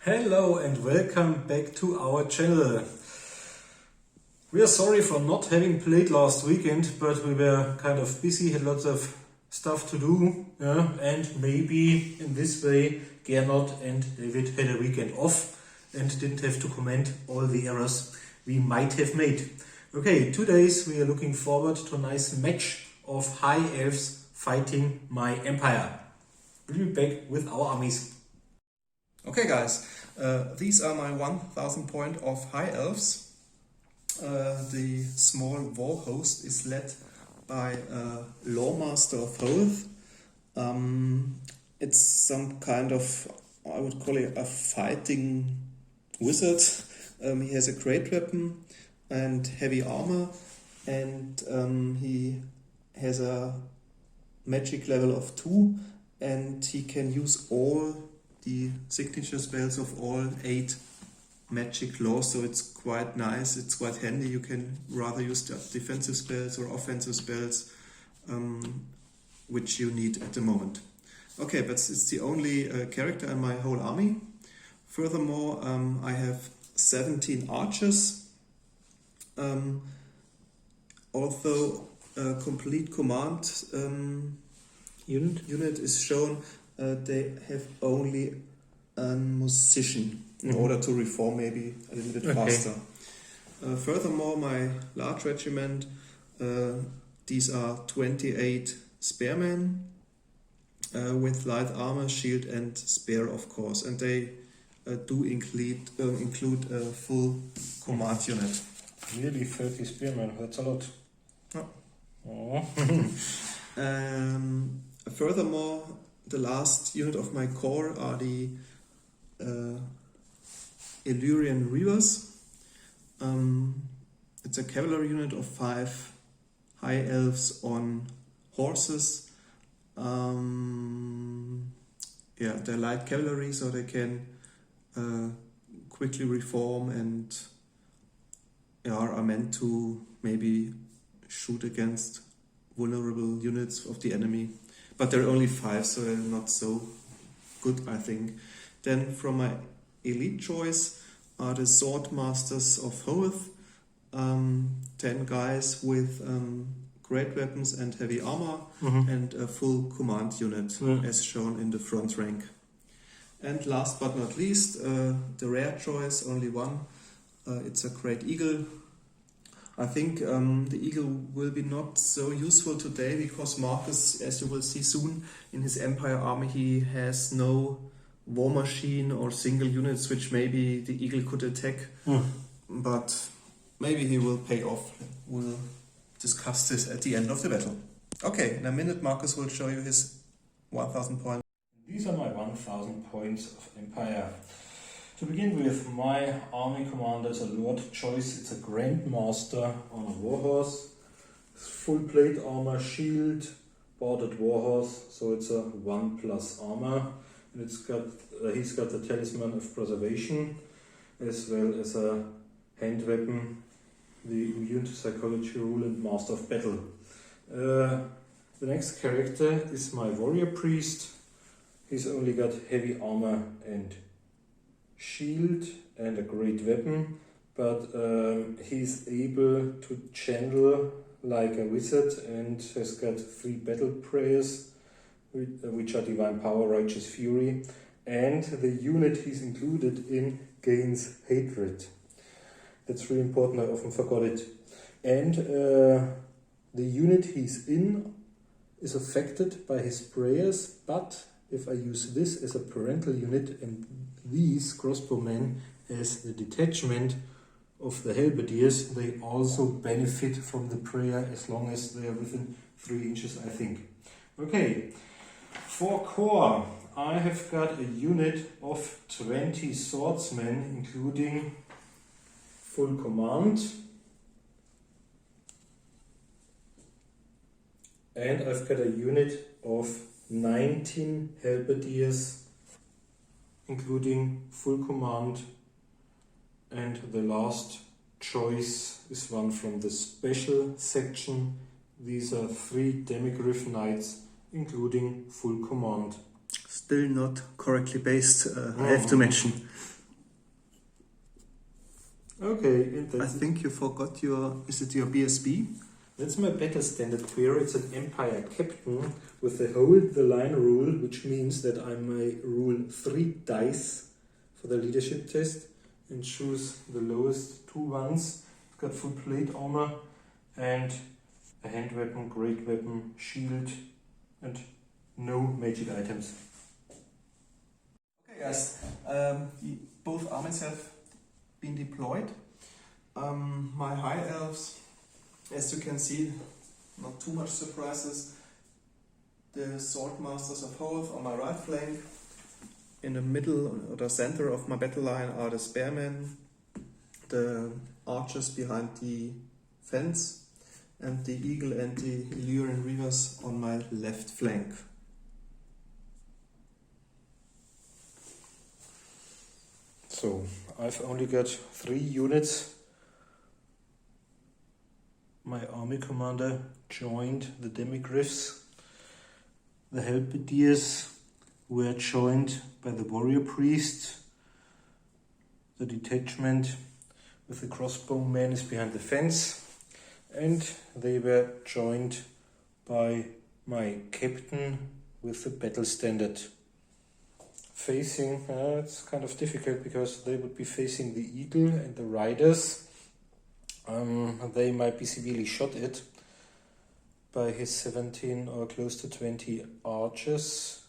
Hello and welcome back to our channel. We are sorry for not having played last weekend, but we were kind of busy, had lots of stuff to do, and maybe in this way Gernot and David had a weekend off and didn't have to comment all the errors we might have made. Okay, 2 days we are looking forward to a nice match of High Elves fighting my Empire. We'll be back with our armies. Okay guys, these are my 1000 point of High Elves. The small war host is led by Lawmaster of Hoth. It's some kind of, I would call it a fighting wizard. He has a great weapon and heavy armor, and he has a magic level of 2, and he can use all the signature spells of all 8 magic laws, so it's quite nice, it's quite handy. You can rather use the defensive spells or offensive spells which you need at the moment. Okay, but it's the only character in my whole army. Furthermore, I have 17 archers. Although a complete command unit is shown, they have only a musician in order to reform maybe a little bit faster. Furthermore, my large regiment, these are 28 spearmen with light armor, shield and spear, of course, and they do include a full command unit. Nearly 30 spearmen, that's a lot. Oh. Furthermore, the last unit of my core are the Illyrian Reavers. It's a cavalry unit of 5 High Elves on horses. They're light cavalry, so they can quickly reform and are meant to maybe shoot against vulnerable units of the enemy. But there are only 5, so they're not so good, I think. Then from my elite choice are the Sword Masters of Hoth, 10 guys with great weapons and heavy armor, and a full command unit as shown in the front rank. And last but not least, the rare choice, only one, it's a Great Eagle. I think the Eagle will be not so useful today because Marcus, as you will see soon, in his Empire army he has no war machine or single units which maybe the Eagle could attack, but maybe he will pay off. We'll discuss this at the end of the battle. Okay, in a minute Marcus will show you his 1000 points. These are my 1000 points of Empire. To begin with, my army commander is a Lord choice. It's a Grandmaster on a warhorse, full plate armor, shield, boarded warhorse, so it's a 1+ armor, and it's got he's got the Talisman of Preservation as well as a hand weapon, the Immune to Psychology rule and Master of Battle. The next character is my Warrior Priest. He's only got heavy armor and shield and a great weapon, but he's able to channel like a wizard and has got 3 battle prayers, which are Divine Power, Righteous Fury, and the unit he's included in gains hatred. That's really important, I often forgot it. And the unit he's in is affected by his prayers, but if I use this as a parental unit and these crossbowmen as the detachment of the halberdiers, they also benefit from the prayer as long as they are within 3 inches, I think. Okay, for core, I have got a unit of 20 swordsmen, including full command. And I've got a unit of 19 halberdiers, including full command, and the last choice is one from the special section. These are 3 Demigryph Knights, including full command. Still not correctly based, I have to mention. Okay, and I that's think you forgot your, is it your BSB? That's my battle standard query. It's an Empire Captain with the hold the line rule, which means that I may roll 3 dice for the leadership test and choose the lowest 2 ones. It's got full plate armor and a hand weapon, great weapon, shield, and no magic items. Okay, guys. Both armies have been deployed. My High Elves, as you can see, not too much surprises. The Sword Masters of Hoth on my right flank. In the middle or the center of my battle line are the Spearmen, the archers behind the fence, and the Eagle and the Illyrian Reavers on my left flank. So I've only got 3 units. My army commander joined the demigryphs. The halberdiers were joined by the warrior priest. The detachment with the crossbowmen is behind the fence. And they were joined by my captain with the battle standard. Facing, it's kind of difficult because they would be facing the eagle and the riders. They might be severely shot at by his 17 or close to 20 archers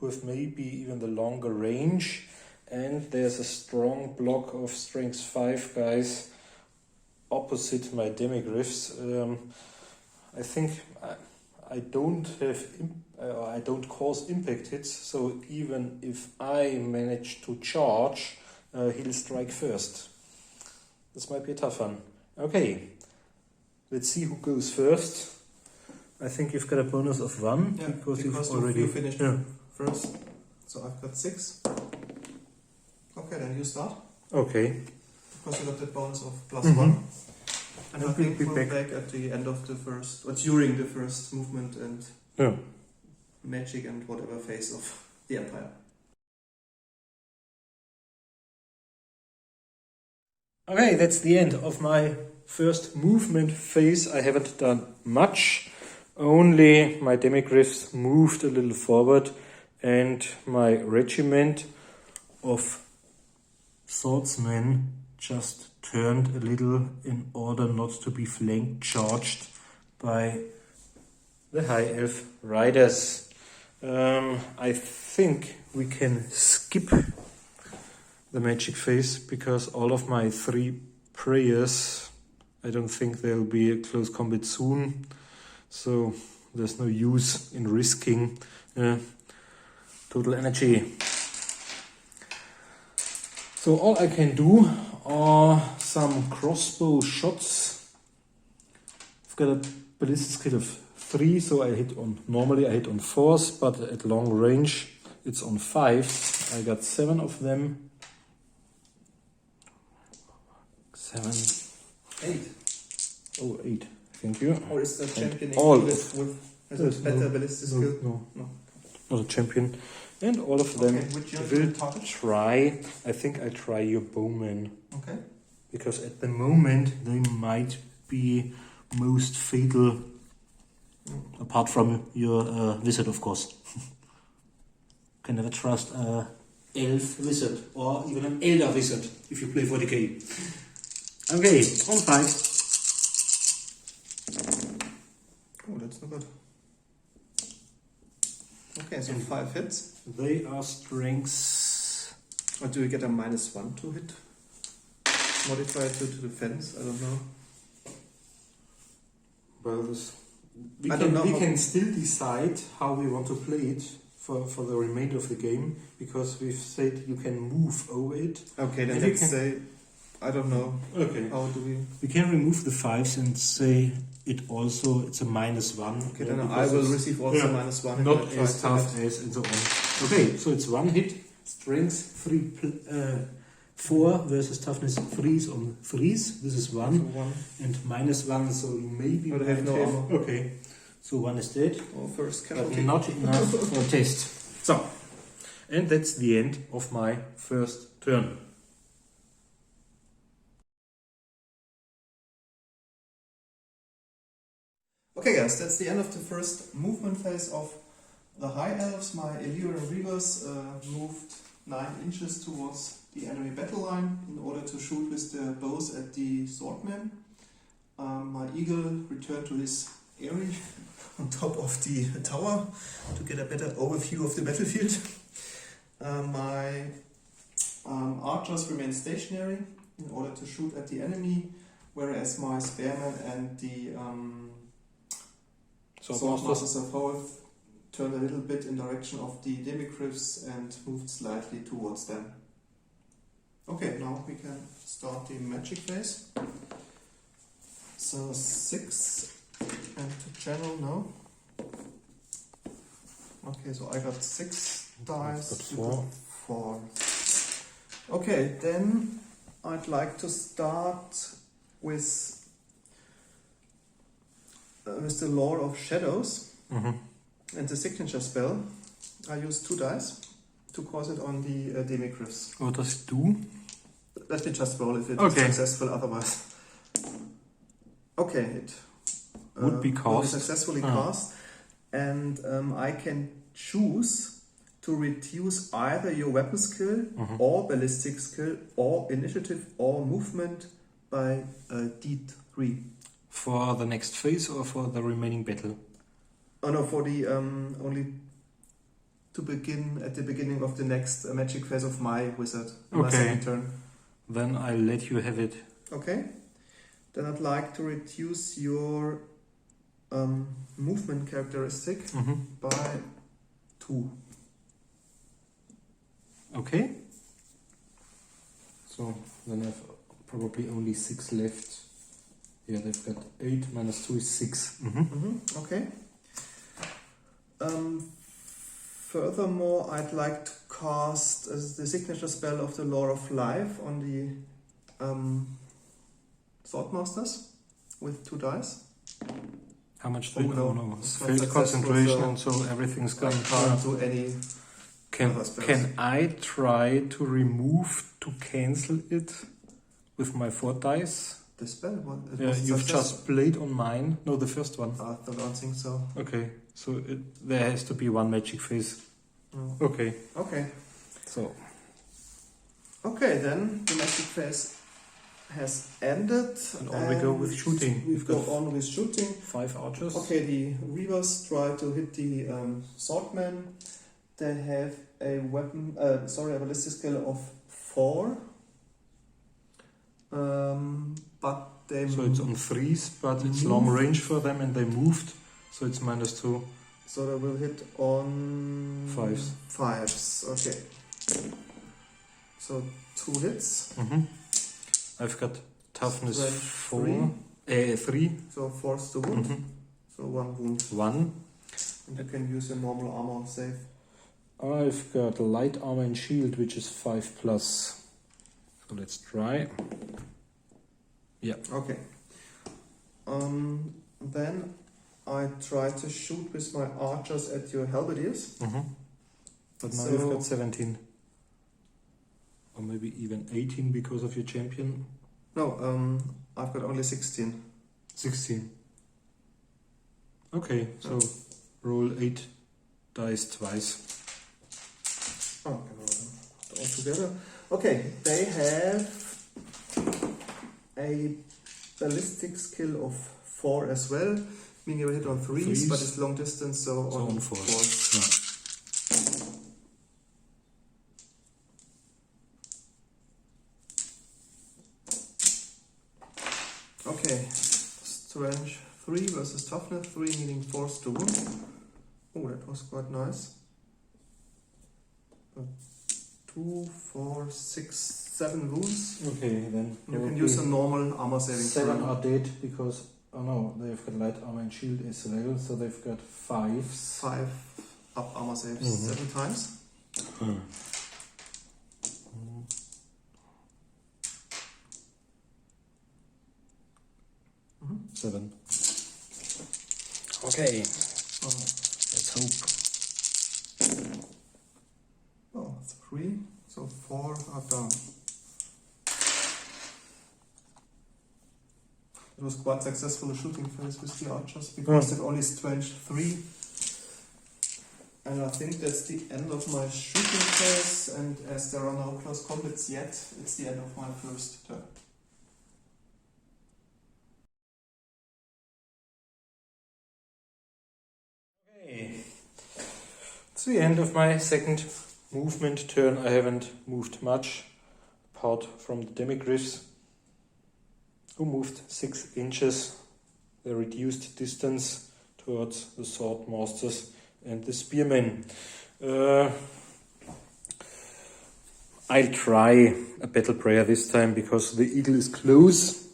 with maybe even the longer range, and there's a strong block of strength 5 guys opposite my demigryphs. I think I don't cause impact hits, so even if I manage to charge, he'll strike first. This might be a tough one. Okay, let's see who goes first. I think you've got a bonus of 1 because you've already you finished first. So I've got 6. Okay, then you start. Okay. Because you got the bonus of +1. And I think we'll be back at the end of the first, or during the first movement and magic and whatever phase of the Empire. Okay, that's the end of my first movement phase. I haven't done much. Only my demigryphs moved a little forward and my regiment of swordsmen just turned a little in order not to be flank charged by the High Elf riders. I think we can skip the magic phase because all of my 3 prayers, I don't think there'll be a close combat soon, so there's no use in risking total energy. So all I can do are some crossbow shots. I've got a ballistic skill of 3, so normally I hit on 4s, but at long range it's on 5. I got 7 of them. 7. 8. Oh, 8. Thank you. Or is the champion has a better ballistic skill? No. Not a champion. And all of them will target? try. I think I try your bowmen. Okay. Because at the moment they might be most fatal, apart from your wizard, of course. Can never trust a elf wizard or even an elder wizard if you play 40k. Okay, on 5. Oh, that's not good. Okay, so 5 hits. They are strengths. Or do you get a -1 to hit? Modified to defense? I don't know. Well, we can still decide how we want to play it for the remainder of the game, because we've said you can move over it. Okay, then let's say, I don't know. Okay. How do we? We can remove the 5s and say it's a -1. Okay, then I will receive also -1. Not as tough as and so on. Okay, so it's 1 hit, strength 4 versus toughness 3s on 3s. This is 1. And -1, so maybe but I have no armor. Okay, so 1 is dead. Oh, first But casualty. not enough for a test. So, and that's the end of my first turn. Okay guys, that's the end of the first movement phase of the High Elves. My Illyrian Reavers moved 9 inches towards the enemy battle line in order to shoot with their bows at the swordmen. My Eagle returned to his eyrie on top of the tower to get a better overview of the battlefield. My archers remained stationary in order to shoot at the enemy, whereas my spearmen and the swordmasters of Hoth turned a little bit in direction of the demigryphs and moved slightly towards them. Okay, now we can start the magic phase. So 6 and to general now. Okay, so I got 6 dice. I've got 4. Okay, then I'd like to start with the Lore of Shadows and the signature spell. I use 2 dice to cause it on the demigryphs. What does it do? Let me just roll if it's successful, otherwise. Okay, it would be will cast. successfully cast, and I can choose to reduce either your weapon skill or ballistic skill or initiative or movement by D3. For the next phase or for the remaining battle? Oh no, for the only to begin at the beginning of the next magic phase of my wizard. My second turn. Then I'll let you have it. Okay. Then I'd like to reduce your movement characteristic by 2. Okay. So then I've probably only 6 left. Yeah, they've got 8 minus 2 is 6. Okay. Furthermore, I'd like to cast the signature spell of the Lore of Life on the Swordmasters with 2 dice. How much do you no, know? it's not Failed successful, concentration, so and so everything's gone. Can't do any other spells. Can I try to remove, to cancel it with my 4 dice? The spell? What? Yeah, you've just played on mine. No, the first one. I don't think so. Okay, so there has to be 1 magic phase. No. Okay. Okay. So. Okay, then the magic phase has ended. And on we go with shooting. We go on with shooting. 5 archers. Okay, the Reavers try to hit the swordmen. They have a weapon, a ballistic skill of 4. But they So it's on 3s, but it's long range for them and they moved. So it's minus 2. So they will hit on 5s. 5s, okay. So 2 hits. I've got toughness Strength 3. So force to wound. So 1 wound. 1. And you can use a normal armor save. I've got light armor and shield, which is 5 plus. So let's try. Yeah. Okay. Then I try to shoot with my archers at your halberdiers. But now you've got 17. Or maybe even 18 because of your champion. No, I've got only 16. 16. Okay, so roll 8 dice twice. Oh, I can roll them all together. Okay, they have a ballistic skill of 4 as well, meaning you hit on 3s, but it's long distance, so on 4s. Yeah. Okay, strength 3 versus toughness 3, meaning force to wound. Oh, that was quite nice. 2, 4, 6, 7 wounds. Okay, then you can use a normal armor saving 7 throw. are dead because, oh no, they've got light armor and shield as well, so they've got 5s. 5 up armor saves 7 times. 7. Okay, let's hope. Oh, 3, so 4 are down. It was quite successful shooting phase with the archers because they've only strength 3. And I think that's the end of my shooting phase, and as there are no close combats yet, it's the end of my first turn. Okay. It's the end of my second movement turn. I haven't moved much, apart from the demigryphs, who moved 6 inches. They reduced distance towards the sword masters and the spearmen. I'll try a battle prayer this time because the eagle is close.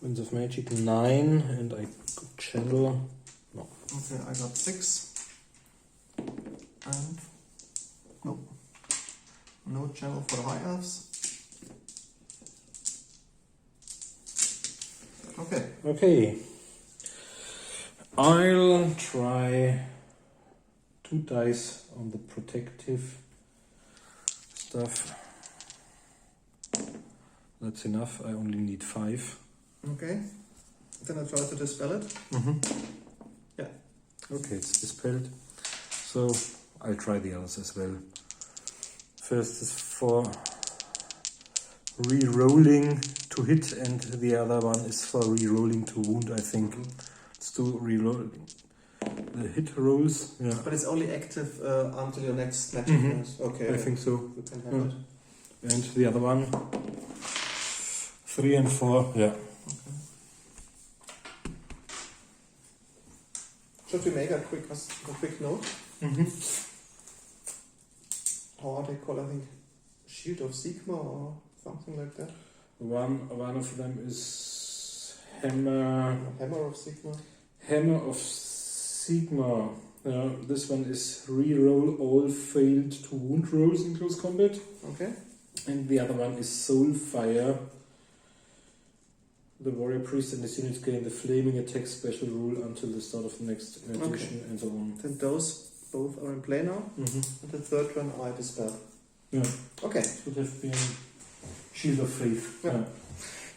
Winds of Magic 9, and I could channel. No. Okay, I got 6. And no channel for High Elves. Okay. Okay. I'll try 2 dice on the protective stuff. That's enough. I only need 5. Okay. Then I try to dispel it. Yeah. Okay, it's dispelled. So I'll try the others as well. First is for re-rolling to hit, and the other one is for re-rolling to wound, I think. Let's do re-rolling. The hit rolls, yeah. But it's only active until your next magic phase. Okay. I think so. You can have it. And the other one, 3 and 4, yeah. Okay. Should we make a quick note? How are they called? I think Shield of Sigma or something like that. One of them is Hammer of Sigma. Hammer of Sigma. This one is re-roll all failed to wound rolls in close combat. Okay. And the other one is Soulfire. The warrior priest and his units gain the flaming attack special rule until the start of the next edition, and so on. Then those both are in play now. And the third one I dispel. Yeah. Okay. It would have been Shield of Faith. Yeah.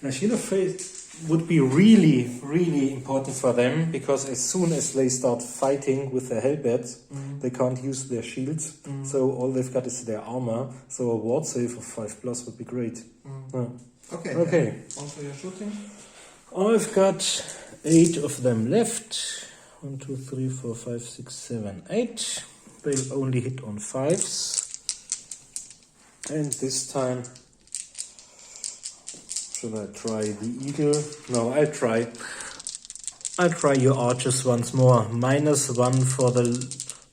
Now, Shield of Faith would be really, really important for them, because as soon as they start fighting with their hellbats, they can't use their shields. So all they've got is their armor. So a ward save of 5+ would be great. Okay. Okay. Also you're shooting? I've got 8 of them left. 1, 2, 3, 4, 5, 6, 7, 8. They'll only hit on 5s. And this time, should I try the eagle? No, I'll try your archers once more. -1 for the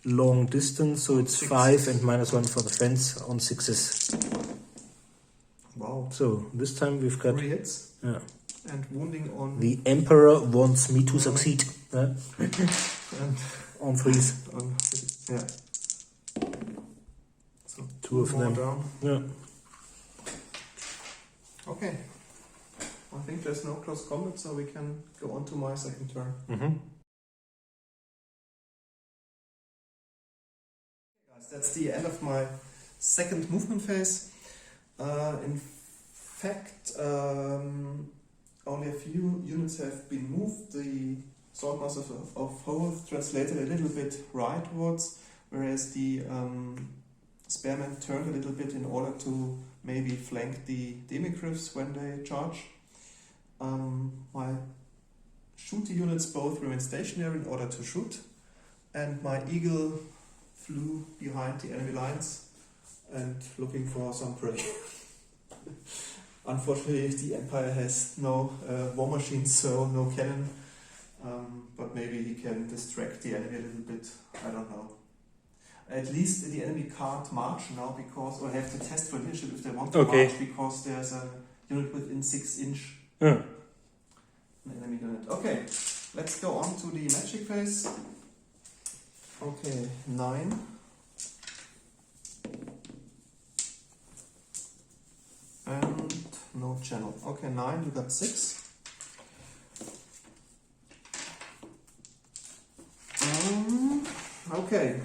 long distance, so it's 5, and -1 for the fence on 6s. Wow. So this time we've got 3 hits. Yeah. And wounding on... The Emperor wants me to succeed. And on 3s. Yeah. So 2 of them. Down. Yeah. Okay. I think there's no close combat, so we can go on to my second turn. Guys, that's the end of my second movement phase. In fact, only a few units have been moved. The Swordmasters of Hoth translated a little bit rightwards, whereas the Spearmen turned a little bit in order to maybe flank the demigryphs when they charge. My shooter units both remain stationary in order to shoot, and my eagle flew behind the enemy lines and looking for some prey. Unfortunately, the Empire has no war machines, so no cannon, but maybe he can distract the enemy a little bit, I don't know. At least the enemy can't march now, because, or have to test for leadership if they want to march, because there's a unit within 6 inch. An enemy unit. Okay, let's go on to the magic phase. Okay, 9. And no channel. Okay, 9, you got 6. Okay,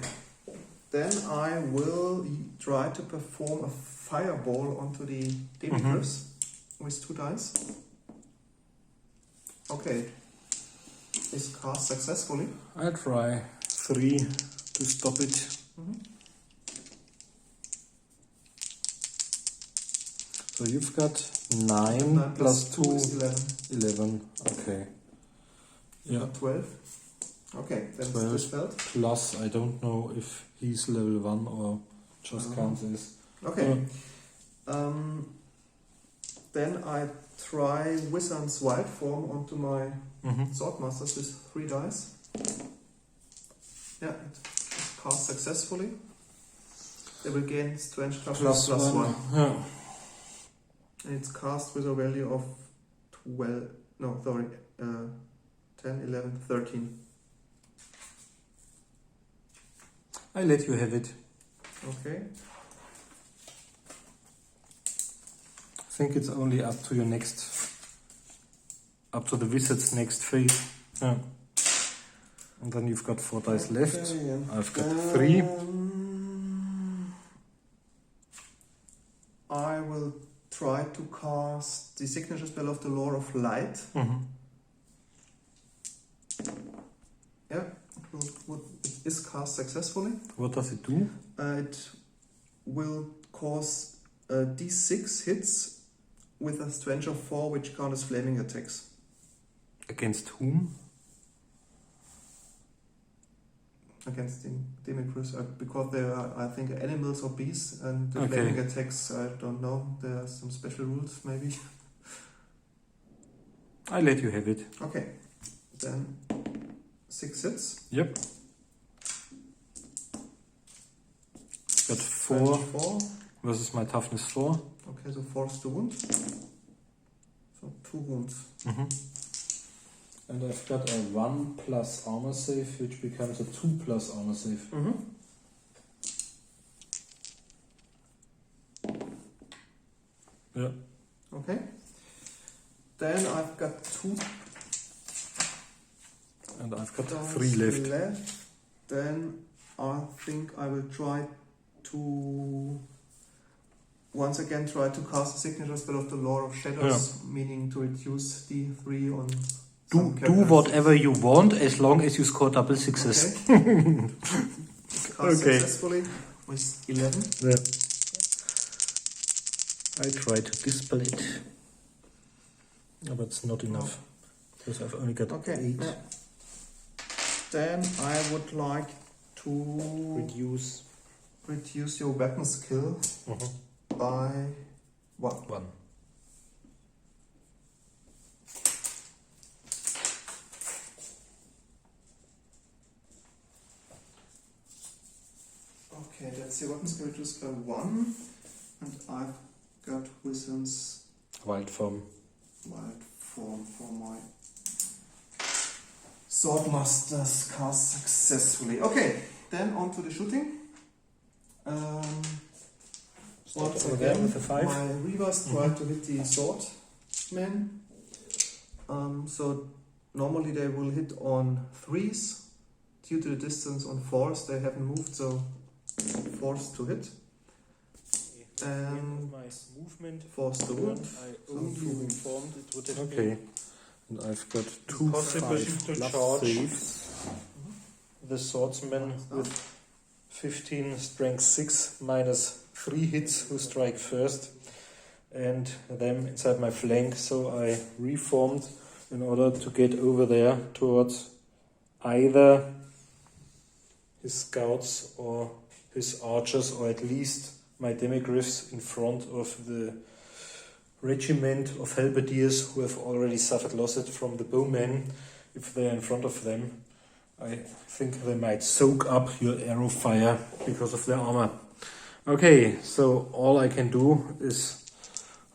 then I will try to perform a fireball onto the demigryphs. with 2 dice. Okay. Is cast successfully. I try 3 to stop it. So you've got 9 plus 2 is 11. 11. Okay. Yeah. 12. Okay, then 12 it's dispelled. plus, I don't know if he's level 1 or just counts as. Okay. Then I try Wizard's Wild Form onto my Swordmasters with 3 dice. Yeah, it's cast successfully. They will gain strength plus 1. Yeah. And it's cast with a value of 10, 11, 13. I let you have it. Okay. I think it's only up to the wizard's next phase. Yeah. And then you've got 4 dice left. Yeah. I've got 3. I will try to cast the signature spell of the Lore of Light. Yeah, it is cast successfully. What does it do? It will cause D6 hits with a strength of 4, which count as flaming attacks. Against whom? Against the Demigryphs, because they are, I think, animals or beasts, and the Okay. flaming attacks, I don't know. There are some special rules, maybe. I let you have it. Okay, then 6 hits. Yep. Got 4 4. versus my toughness 4. Okay, so 4 is the wound. So 2 wounds. And I've got a 1 plus armor save, which becomes a 2 plus armor save. Yeah. Okay. Then I've got 2 And I've got dice 3 left. Then I think I will try to once again try to cast the signature spell of the Lore of Shadows, meaning to reduce D3 on some Do characters. whatever you want as long as you score double success. Okay. Cast Okay. successfully with 11. Yeah. I try to dispel it. No, but it's not enough. Because I've only got 8. Yeah. Then I would like to reduce your weapon skill by 1. 1. Okay, that's the weapon skill reduced by 1. And I've got Wizard's Wild form. Wild Form for my Swordmasters cast successfully. Okay, then on to the shooting. Once over there again, with the 5. my Reavers try to hit the swordmen. So normally they will hit on 3s. Due to the distance on 4s, they haven't moved, so forced to hit. And my movement, forced to wound. I only informed it would have okay. And I've got 2 possible 5 to plus charge saves. The swordsman with 15 strength 6 minus 3 hits who strike first, and them inside my flank, so I reformed in order to get over there towards either his scouts or his archers, or at least my demigryphs in front of the regiment of halberdiers who have already suffered losses from the bowmen. If they're in front of them, I think they might soak up your arrow fire because of their armor. Okay, so all I can do is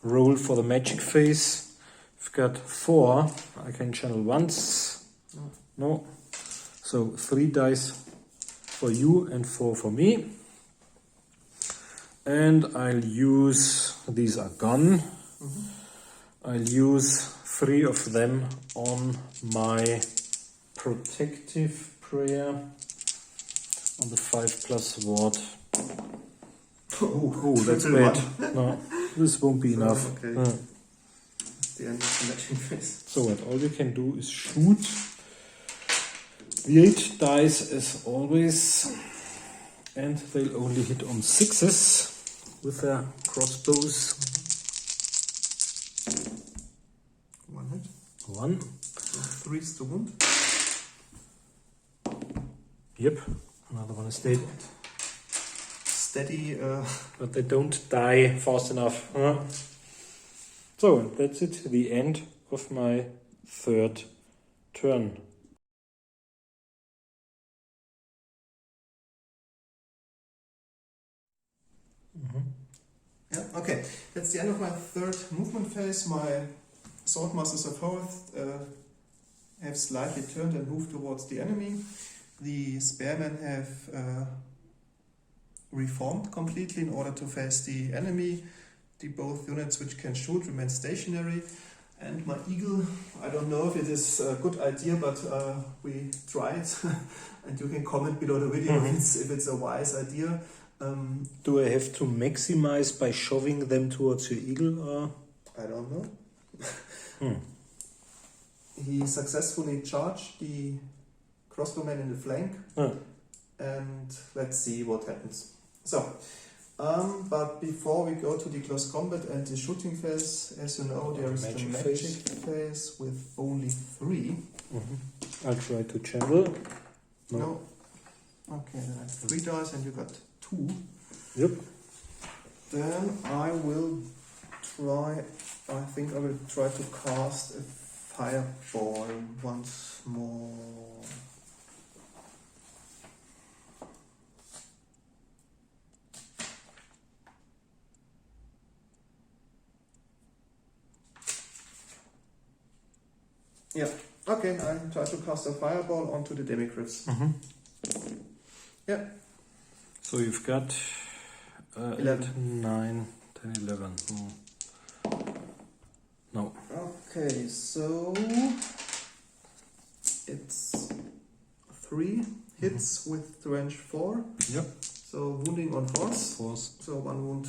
roll for the magic phase. I've got 4. I can channel once. No. So 3 dice for you and 4 for me. And I'll use, these are gone. I'll use 3 of them on my protective prayer on the 5 plus ward. Oh, that's bad. No, this won't be enough. Okay. the end of the matching phase. So, and all you can do is shoot. The 8 dice as always, and they'll only hit on 6s with their crossbows. 1 hit. 1. So 3 is the wound. Yep, another one is dead. Steady. But they don't die fast enough. Huh? So, that's it, the end of my 3rd turn. Yeah, okay. That's the end of my 3rd movement phase. My Swordmasters of Hoth have slightly turned and moved towards the enemy. The Spearmen have reformed completely in order to face the enemy. The both units which can shoot remain stationary. And my eagle, I don't know if it is a good idea, but we try it. And you can comment below the video if it's a wise idea. Do I have to maximize by shoving them towards your eagle? Or? I don't know. He successfully charged the crossbowman in the flank, and let's see what happens. So, but before we go to the close combat and the shooting phase, as you know, there is the magic phase with only 3. I'll try to channel. No. Okay, then I have 3 dice and you got 2. Yep. Then I will try, I think I will try to cast a fireball once more. Yeah, okay, I try to cast a fireball onto the demigryphs. Yeah. So you've got 11. 8, 9, 10, 11. No. Okay, so it's 3 hits with the range 4. Yep. So wounding on force. Force. So 1 wound.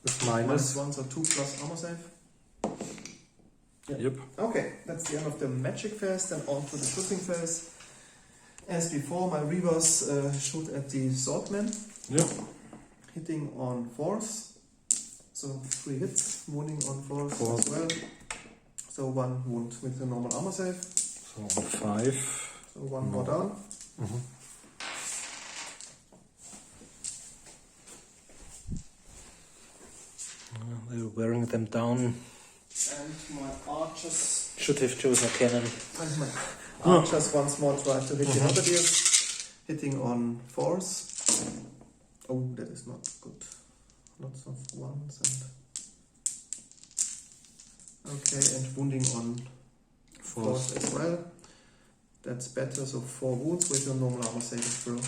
With Minus 1, so 2 plus armor save. Yeah. Yep. Okay, that's the end of the magic phase. Then on to the shooting phase. As before, my reavers shoot at the swordman. Yep. Hitting on force. So 3 hits. Wounding on force as well. So 1 wound with the normal armor save. So on 5. So 1 more down. They're wearing them down. And my archers. Should have chosen a cannon. And my archers once more try to hit the halberdiers. Hitting on force. Oh, that is not good. Lots of 1s and. Okay, and wounding on force as well. That's better, so 4 wounds with your normal armor saving throw.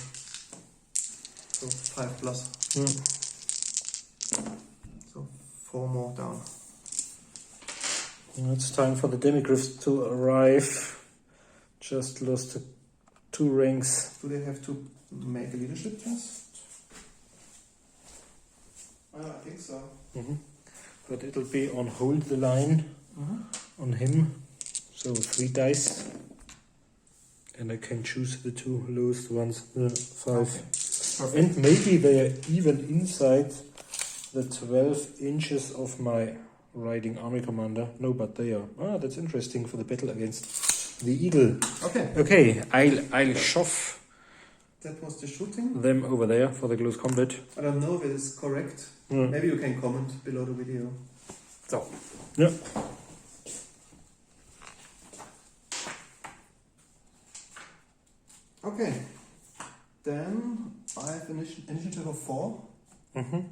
So 5 plus. So 4 more down. It's time for the demigryphs to arrive. Just lost 2 ranks. Do they have to make a leadership test? I think so. But it'll be on hold the line on him. So 3 dice. And I can choose the 2 lowest ones. 5. Okay. And maybe they are even inside the 12 inches of my riding army commander. No, but they are. Ah, that's interesting for the battle against the eagle. Okay. Okay, I'll shove That was the shooting. them over there for the close combat. I don't know if it is correct. Maybe you can comment below the video. So, yeah. Okay. Then I have initiative of 4. And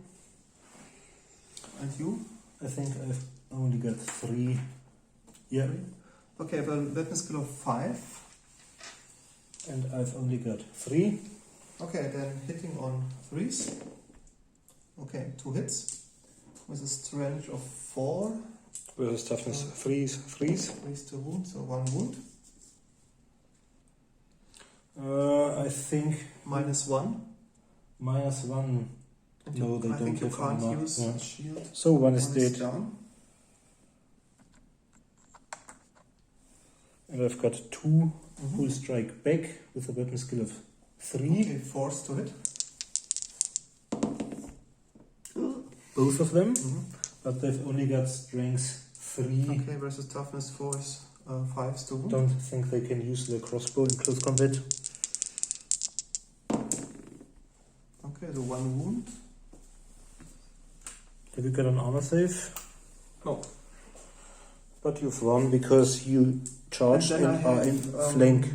you? I think I've only got 3. Yeah. Okay, well, weapon skill of 5. And I've only got 3. Okay, then hitting on 3s. Okay, 2 hits. With a strength of 4. Versus toughness 3s. 3s to wound, so 1 wound. I think -1. -1. No, they I don't think you have can't anymore. use Yeah. shield. So 1 is One dead. down. And I've got 2 who strike back with a weapon skill of 3. Okay, force to hit. Both of them, but they've only got strength 3. Okay, versus toughness 4 is 5 to wound. Don't think they can use the crossbow in close combat. Okay, the 1 wound. Have you got an armor save? No. But you've won because you charged And then and I are in have, flank.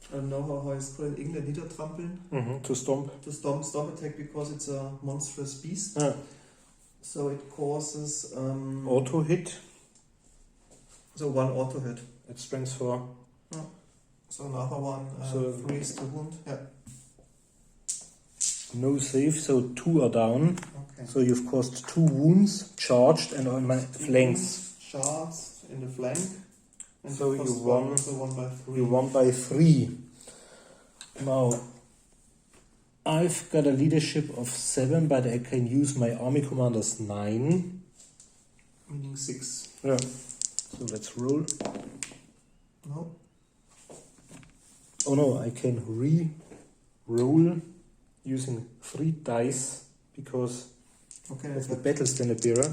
I don't know how it's called in English, niedertrampeln. To stomp. To stomp attack because it's a monstrous beast. Ah. So it causes Auto hit. so 1 auto hit. It's strength 4. So another one, So- 3 is to wound. Yeah. No save, so 2 are down. Okay. So you've caused 2 wounds, charged and on my flanks. Charged in the flank. And So the you first won- one is the 1 by 3. You won by 3. Now, I've got a leadership of 7, but I can use my army commanders 9. Meaning 6. Yeah. So let's roll. No. Oh no, I can re-roll using 3 dice because Okay. of the battle standard bearer.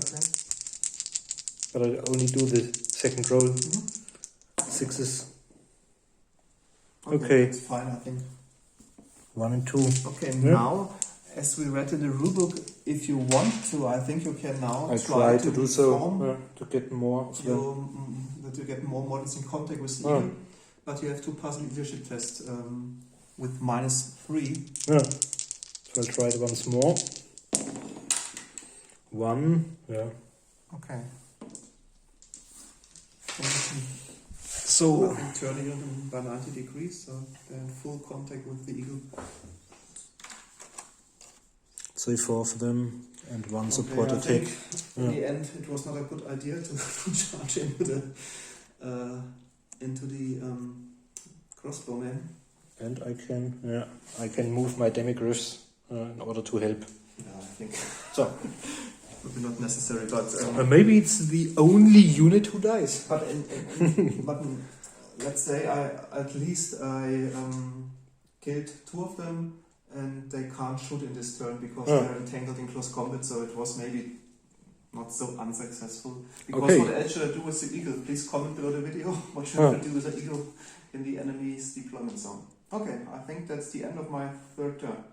But I only do the second roll. 6s. Okay. That's fine, I think. 1 and 2. Okay, Yeah. now, as we read in the rulebook, if you want to, I think you can now I try to do so reform to get more of them. that you get more models in contact with the Ah. eagle, but you have to pass a leadership test with -3. Yeah. So I'll try it once more. 1. Yeah. Okay. So Turning them by 90 degrees, so they're in full contact with the eagle. say 4 of them and 1 support I attack. think in the end, it was not a good idea to charge into the crossbowman. And I can move my demigriffs in order to help. Yeah, I think So would be not necessary, but maybe it's the only unit who dies. but let's say at least I killed 2 of them, and they can't shoot in this turn because they're entangled in close combat. So it was maybe not so unsuccessful. Because Okay. what else should I do with the eagle? Please comment below the video. What should I do with the eagle in the enemy's deployment zone? Okay, I think that's the end of my 3rd turn.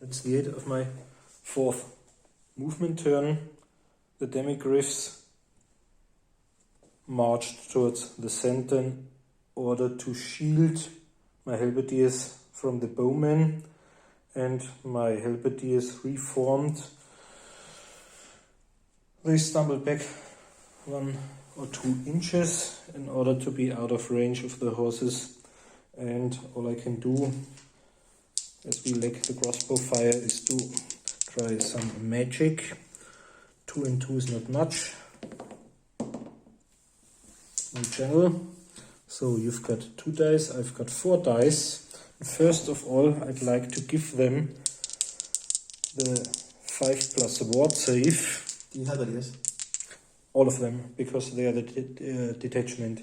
That's the end of my 4th movement turn. The demigriffs marched towards the center in order to shield my halberdiers from the bowmen, and my halberdiers reformed. They stumbled back 1 or 2 inches in order to be out of range of the horses, and all I can do, as we lack the crossbow fire, is to try some magic. 2 and 2 is not much. No channel. So you've got 2 dice, I've got 4 dice. First of all, I'd like to give them the 5+ ward save. Die halberdiers. All of them, because they are the detachment.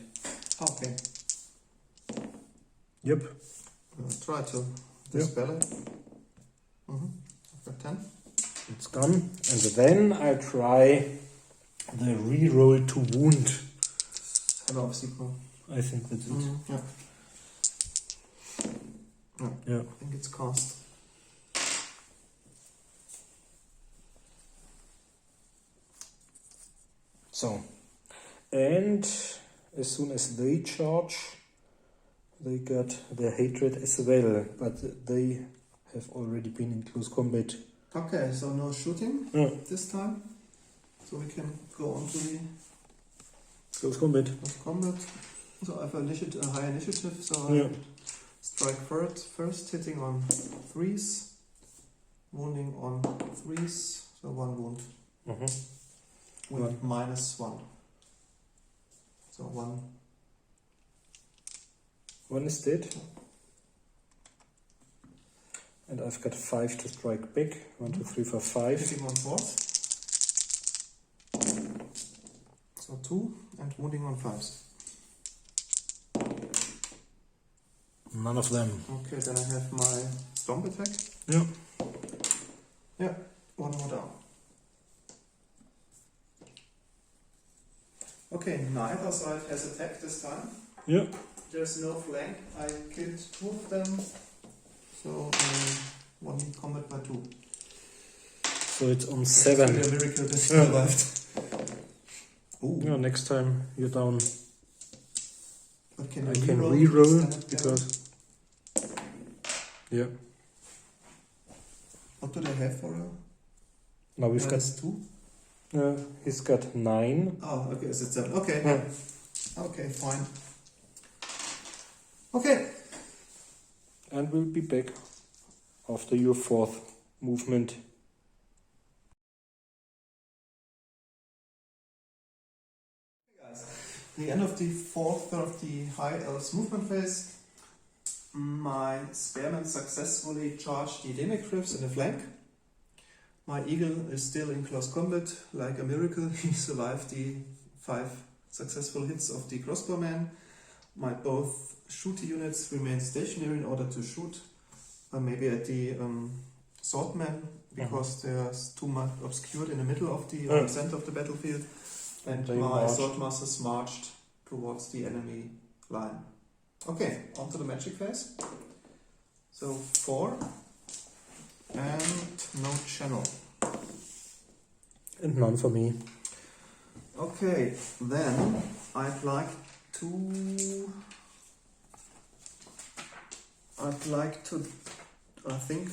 Okay. Yep. Try to dispel it. I've got 10. It's gone. And then I try the reroll to wound. Hello, sequel. I think that's it. Yeah. Yeah. I think it's cast. So, and as soon as they charge, they got their hatred as well, but they have already been in close combat. Okay, so no shooting this time. So we can go on to the Close combat. close combat. So I have a high initiative, so Yeah. I strike first, hitting on 3s, wounding on 3s, so 1 wound with -1. So 1. 1 is dead. And I've got 5 to strike back. 1, 2, 3, 4, 5. Hitting on 4s. So 2 and wounding on 5s. None of them. Okay, then I have my stomp attack. Yeah. Yeah, 1 more down. Okay, neither side has attacked this time. Yeah. There's no flank. I killed 2 of them. So 1 combat by 2. So it's on 7. It's really a miracle that he survived. Ooh. Yeah, next time you're down. But can I you can reroll reroll standard because. Yeah. What do they have for a? Now we've got. -2. He's got 9. Oh, okay, so it's 7. Okay. Yeah. Okay, fine. Okay. And we'll be back after your 4th movement. The end of the 4th of the High Elves movement phase. My spearmen successfully charged the demigryphs in the flank. My eagle is still in close combat, like a miracle. He survived the 5 successful hits of the crossbowman. My both shooter units remain stationary in order to shoot, maybe at the swordmen, because there's too much obscured in the middle of the center of the battlefield. And my swordmasters marched towards the enemy line. Okay, on to the magic phase. So 4 and no channel. And none for me. Okay, then I'd like to I think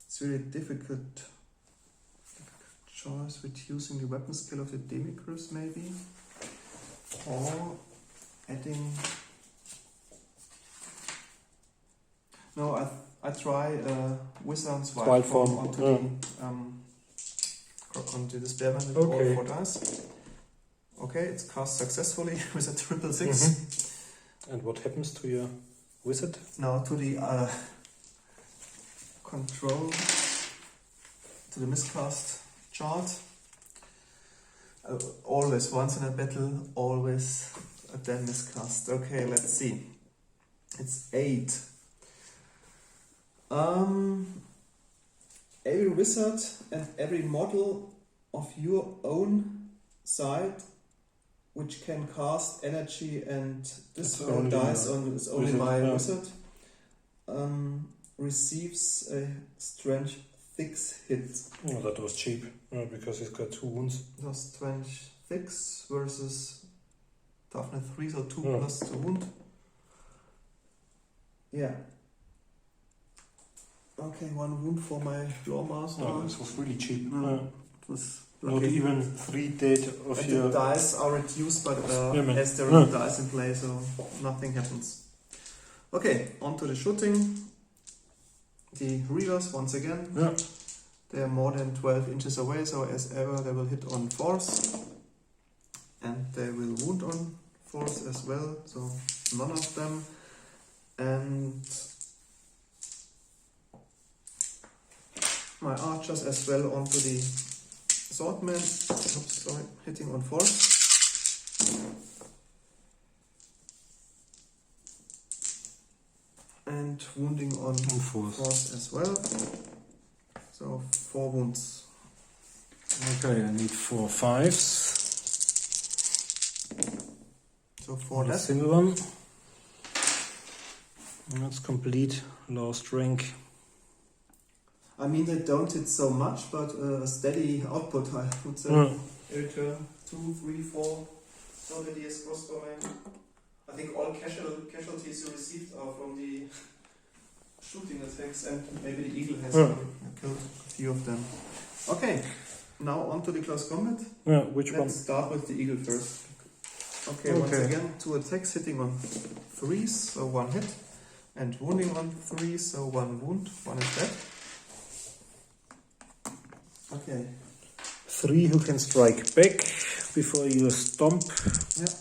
it's really difficult choice, reducing the weapon skill of the demigryphs maybe, or adding. No, I try Wizard's Wild Form onto the spearman with all 4 dice. Okay, it's cast successfully with a 666. And what happens to your wizard? Now to the control, to the miscast chart. Always, once in a battle, always a then miscast. Okay, let's see. It's 8. Every wizard and every model of your own side which can cast energy and this dice on is only my wizard receives a strength 6 hit. Oh, that was cheap because he's got 2 wounds. That's strength 6 versus toughness 3, so 2 plus 2 wound. Yeah. Okay, 1 wound for my Lawmaster. No, this was really cheap. It was not even 3 dead of and your... the dice are reduced, but as there are dice in play, so nothing happens. Okay, on to the shooting. The readers, once again, they are more than 12 inches away, so as ever they will hit on force. And they will wound on force as well, so none of them. And my archers as well onto the swordman. Oops, sorry, hitting on force. And wounding on force as well. So 4 wounds. Okay, I need 4 5s. So 4 A death. single one. And that's complete. Last rank. I mean, they don't hit so much, but a steady output, I would say. Every turn, 2, 3, 4. Nobody is crossbowman. I think all casualties you received are from the shooting attacks, and maybe the eagle has killed a few of them. Okay, now on to the close combat. Which one? Let's start with the eagle first. Okay, once again, 2 attacks hitting on 3s, so 1 hit, and wounding on 3, so 1 wound, 1 is dead. Okay. 3 who can strike back before you stomp. Yeah.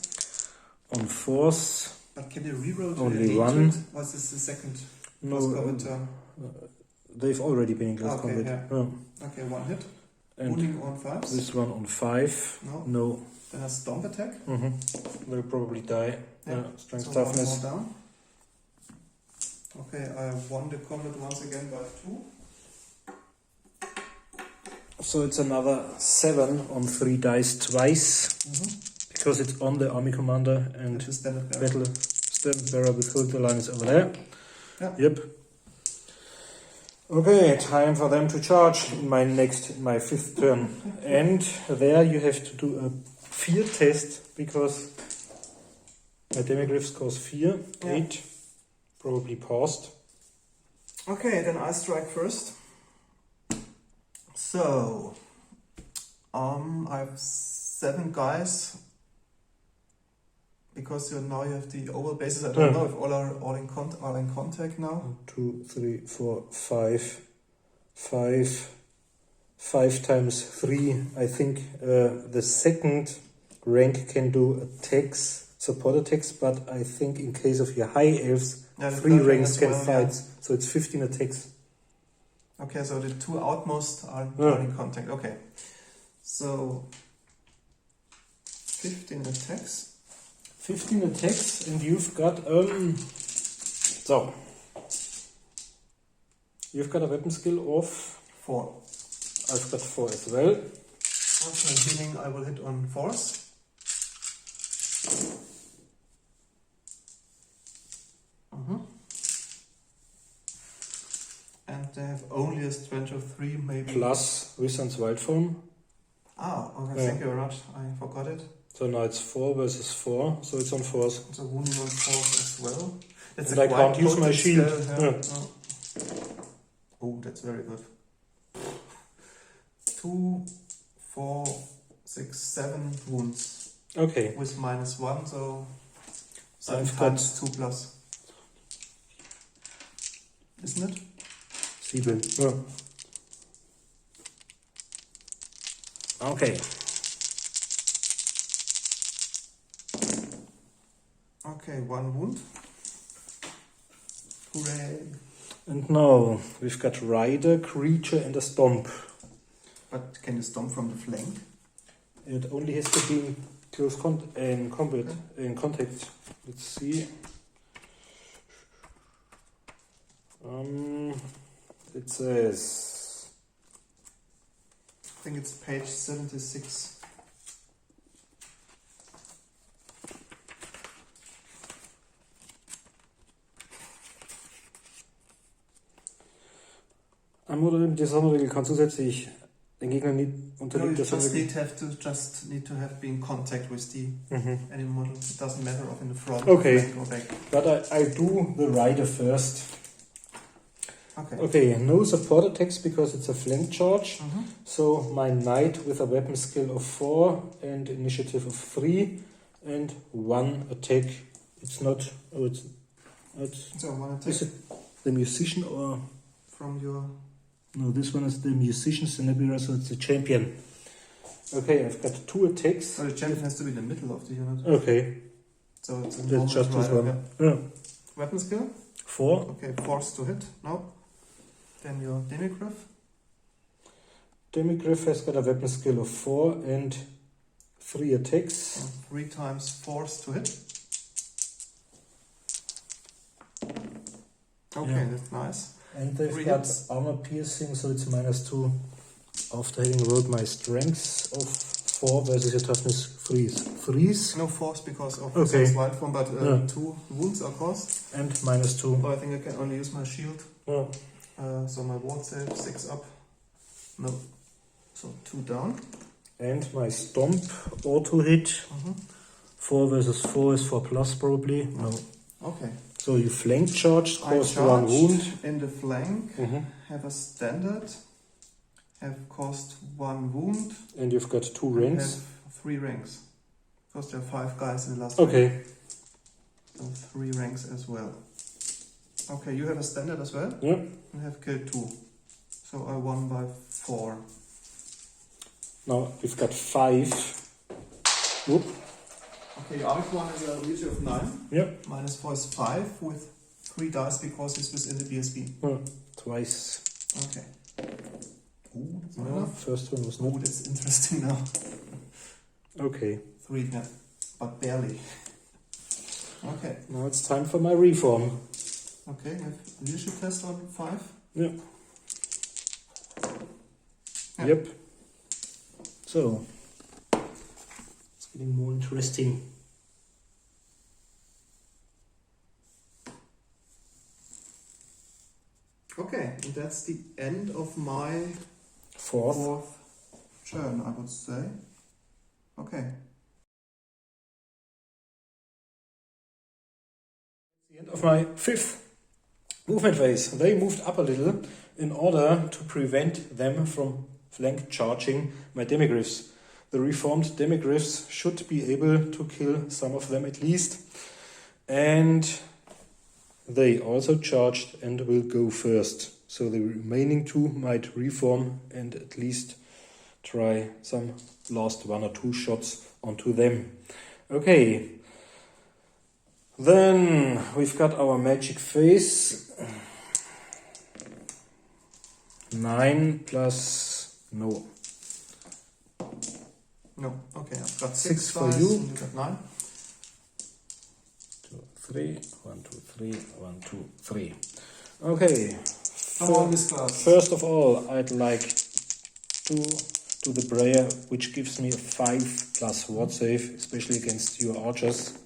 On force. But can you reroll to only the 1? What's this the second No, close combat turn? they've already been in close Okay, combat. yeah. Okay, one hit. And Wounding on 5s. this one on 5. No. No. Then a stomp attack. They'll probably die. Yeah. Strength So toughness. one more down. Okay, I won the combat once again by 2. So it's another 7 on 3 dice twice. Because it's on the army commander and the standard bearer. battle standard bearer with filter line is over there. Yeah. Yep. Okay, time for them to charge in my 5th turn. And there you have to do a fear test because my demigryph scores 4, 8, probably paused. Okay, then I strike first. So, I have 7 guys. Because now you have the oval bases. I don't know if all are in contact now. 1, 2, 3, 4, 5. 5 times 3. I think the second rank can do attacks, support attacks, but I think in case of your high elves, 3 ranks can fight. So it's 15 attacks. Okay, so the 2 outmost are in contact. Okay. So 15 attacks. 15 attacks, and you've got so you've got a weapon skill of 4. I've got 4 as well. After healing, I will hit on 4s. And they have only a strength of 3, maybe. Plus Wizard's Wild Form. Ah, okay, thank you very much. I forgot it. So now it's 4 versus 4, so it's on 4s. So wounding on 4s as well. That's and I can't use my shield. Oh, that's very good. 2, 4, 6, 7 wounds. Okay. With -1, so 7 I've times 2 plus. Isn't it? 7. Yeah. Okay. Okay, 1 wound. Hooray! And now we've got Rider, Creature, and a Stomp. But can you stomp from the flank? It only has to be in close combat, in contact. Let's see. It says. I think it's page 76. Die Sonderregel kann zusätzlich den Gegner nicht No, you unterliegt der just Sonderregel. need to have been in contact with the enemy model. It doesn't matter if in the front Okay. flank or back. But I do the Rider first. Okay. Okay, no support attacks because it's a flank charge. So my knight with a weapon skill of 4 and initiative of 3 and 1 attack. It's not. Oh, it's So 1 attack is it the musician or from your. no? This one is the musician Cenebira, so it's the champion. Okay, I've got 2 attacks. So the champion has to be in the middle of the unit. Okay, So it's a that's normal just this rider, one. yeah. Yeah. Weapon skill. 4. Okay, force to hit. No. Then your demigryph. Demigryph has got a weapon skill of 4 and 3 attacks. So 3 times force to hit. Okay, Yeah. that's nice. And they've 3 got hits. armor piercing, so it's -2 after having rolled my strengths of 4 versus your toughness 3. 3s No force because of Okay. his wild form, but Yeah. 2 wounds are caused. and -2. So I think I can only use my shield. Yeah. So my ward save 6 up. No. So 2 down. And my stomp auto hit. 4 versus 4 is 4 plus probably. No. Okay. So you flank charge, I cost 1 charged wound. in the flank, have a standard, have cost 1 wound, And you've got 2 and ranks. have 3 ranks. Because there are 5 guys in the last Okay. rank. So 3 ranks as well. Okay, you have a standard as well? Yeah. And have killed 2. So I won by 4. Now we've got 5. Whoop. Okay, Arc 1 is a reach of 9. Yep. -4 is 5 with 3 dice because it's within the BSB. Twice. Okay. Oh, that's not No, enough. first one was Oh, not. that's interesting now. Okay, 3, yeah, but barely. Okay. now it's time for my reform. Okay, we have leadership test on 5. Yeah. Yeah. Yep. So, it's getting more interesting. Okay, and that's the end of my Fourth. turn, I would say. Okay. The end of my fifth movement phase. They moved up a little in order to prevent them from flank charging my demigryphs. The reformed demigryphs should be able to kill some of them at least. And they also charged and will go first. So the remaining 2 might reform and at least try some last 1 or 2 shots onto them. Okay. Then we've got our magic phase. 9 plus no. No, okay, I've got 6 6 for dice you. and you got 9. 2, 3, 1, 2, 3, 1, 2, 3. Okay. Come on, this class. First of all, I'd like to do the prayer, which gives me a 5 plus ward save, especially against your archers.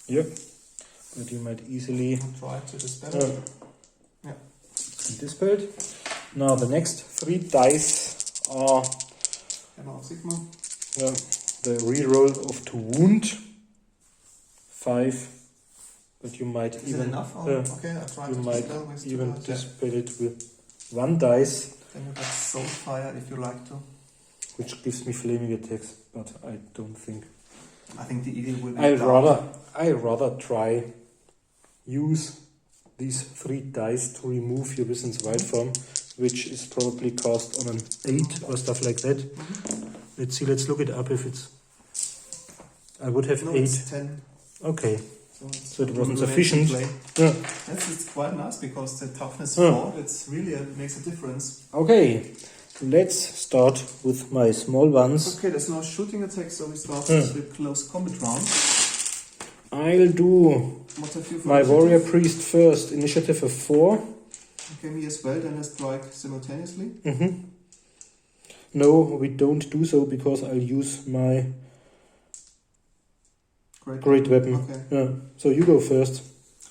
Yep. But you might easily Try to dispel. Yeah. dispelled. Now the next 3 dice are Hammer of Sigma. the reroll of to wound. 5. But you might Is even it enough? Oh, okay, I'll try you to might dispel with 2 even dice. Yeah. dispel it with 1 dice, Then you got Soul Fire if you like to. which gives me flaming attacks, but I don't think. I think the eagle will be I'd down. rather try use these 3 dice to remove your Wizard's Wild Form, which is probably cast on an 8 or stuff like that. Let's see, let's look it up if it's. I would have No, 8. it's 10. Okay, it's so it wasn't remains in sufficient. play. Yeah. It's quite nice because the toughness Yeah. 4, it's really makes a difference. Okay, let's start with my small ones. Okay, there's no shooting attack, so we start Hmm. with the close combat round. I'll do What have you for my initiative? warrior priest first. Initiative of 4. Okay, me as well, then I strike simultaneously. No, we don't do so because I'll use my great weapon. Okay. Yeah. So you go first.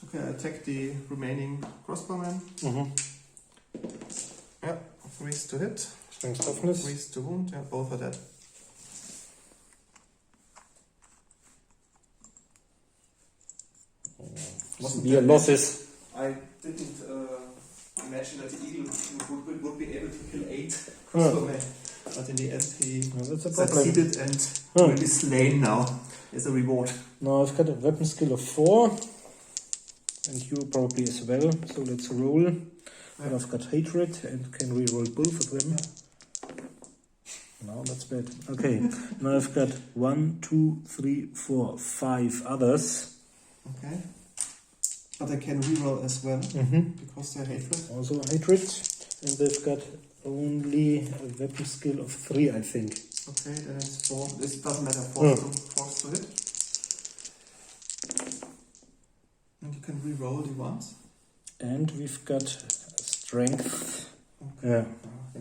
Okay, I attack the remaining crossbowman. Yeah, 3 to hit, Strength toughness. 3 to wound, yeah, both are dead. Severe losses. I didn't imagine that the eagle would be able to kill 8 crossbowmen, but in the end he That's a problem. succeeded and will be slain now as a reward. Now I've got a weapon skill of 4. And you probably as well. So let's roll. And I've got hatred and can re-roll both of them. No, that's bad. Okay. Now I've got 1, 2, 3, 4, 5 others. Okay. But I can reroll as well because they're hatred. Also hatred. And they've got only a weapon skill of 3, I think. Okay, then it's 4. This doesn't matter. Force to hit. And you can re-roll the ones. And we've got strength. Okay. Yeah.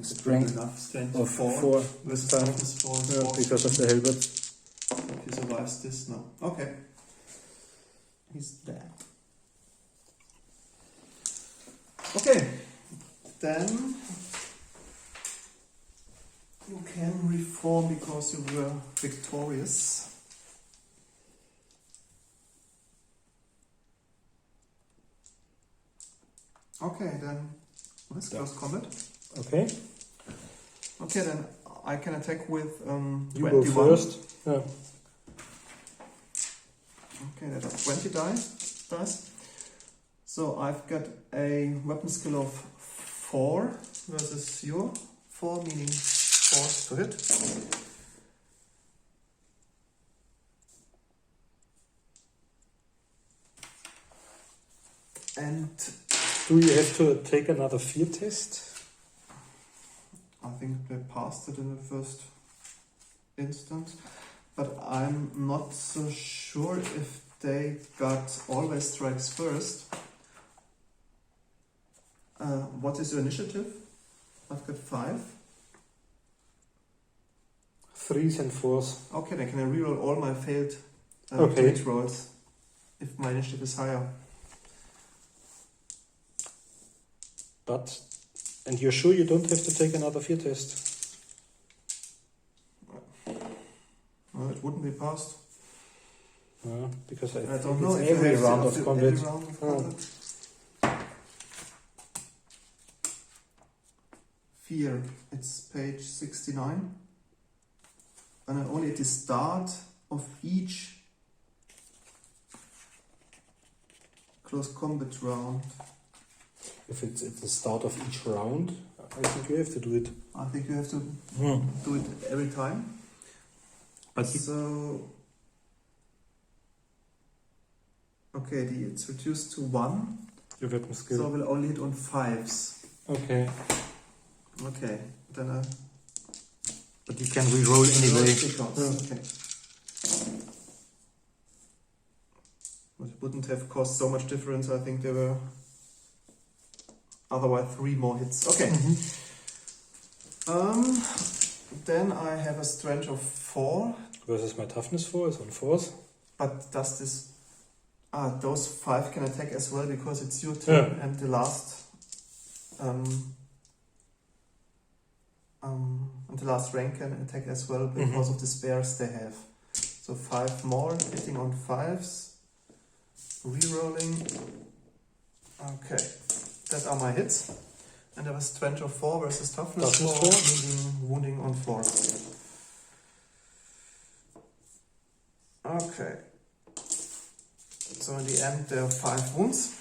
Strength enough. Strength Of 4 this time. Toughness 4. Yeah, because of the halberd. If he survives this, no. Okay. He's dead. Okay. Then you can reform because you were victorious. Okay, then let's close combat. Okay. Okay, then I can attack with You 21. go first. Yeah. Okay, that are 20 dice. So I've got a weapon skill of 4 versus your 4, meaning force to hit. And Do you have to take another fear test? I think they passed it in the first instance, but I'm not so sure if they got always strikes first. What is your initiative? I've got 5. 3s and 4s. Okay, then can I reroll all my failed Okay. hit rolls if my initiative is higher? But, and you're sure you don't have to take another fear test? Well, it wouldn't be passed. Because I I think don't know it's if every I have round to- of every combat. round of Oh. combat. Fear, it's page 69. And only at the start of each close combat round. If it's at the start of each round, I think you have to do it. I think you have to Hmm. do it every time. But So, okay, it's reduced to 1, your weapon skill. so we'll only hit on 5s. Okay. Okay, then I But you can re-roll anyway. Okay. But it wouldn't have caused so much difference. I think there were otherwise 3 more hits. Okay. Then I have a strength of 4. Versus my toughness 4 is on 4s. But does this... those 5 can attack as well because it's your turn and the last... and the last rank can attack as well because of the spares they have. So 5 more, hitting on 5s. Rerolling. Okay, that are my hits. And there was strength of 4 versus toughness 4, meaning wounding on 4. Okay. So in the end there are 5 wounds.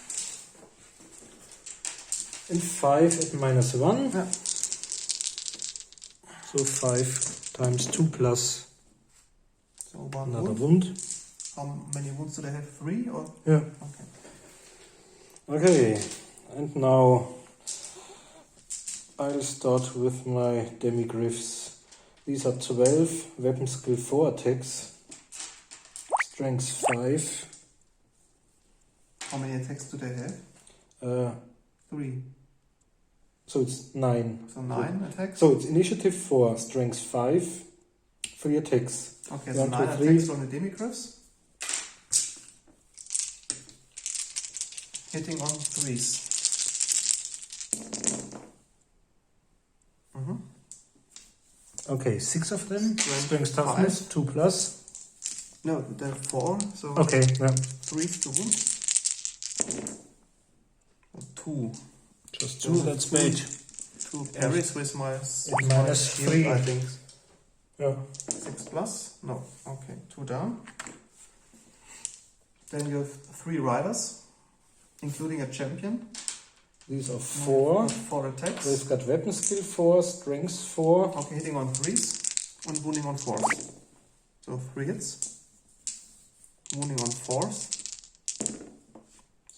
And 5 at -1. Yeah. So 5 times 2 plus So 1 another wound. wound. How many wounds do they have? 3 or? Yeah. Okay. Okay, and now I'll start with my demigriffs. These are 12, weapon skill 4 attacks, strength 5. How many attacks do they have? 3. So it's 9. So 9 attacks? So it's initiative 4, strength 5, 3 attacks. Okay, so 1, 9 2, attacks 3. from the demigriffs. Hitting on 3s. Okay, 6 of them. Strength Strength toughness, 2 plus. No, they're 4, so Okay, yeah. 3s to wound. 2. Just 2, that's bad. 2 parries with my minus shield, 3. I think. Yeah. 6 plus? No. Okay, 2 down. Then you have 3 riders, including a champion. These are 4. 4 attacks. They've got weapon skill 4, strength 4. Okay, hitting on 3s and wounding on 4s. So 3 hits. Wounding on 4s.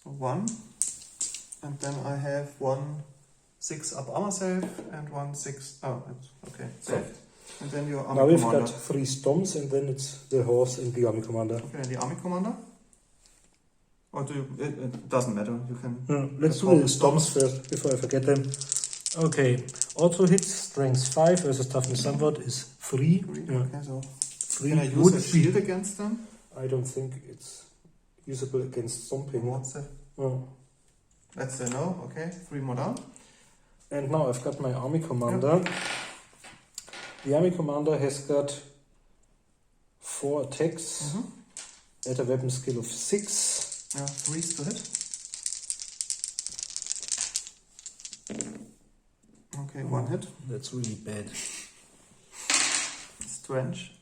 So 1. And then I have 1 6 up armor save and 1 6. Oh, okay, saved. And then your army Now we've commander. got 3 storms and then it's the horse and the army commander. Okay, and the army commander. Or do you, it doesn't matter. You can. Let's do the storms first before I forget them. Okay, auto hits, strength 5 versus toughness somewhat is 3. 3. Yeah. Okay, so 3 can I use would a shield against them? I don't think it's usable against stomping. What's that? Oh. Let's say no. Okay, 3 more down. And now I've got my army commander. The army commander has got 4 attacks at a weapon skill of 6. Yeah, 3s to hit. Okay, 1 hit. That's really bad. Strange.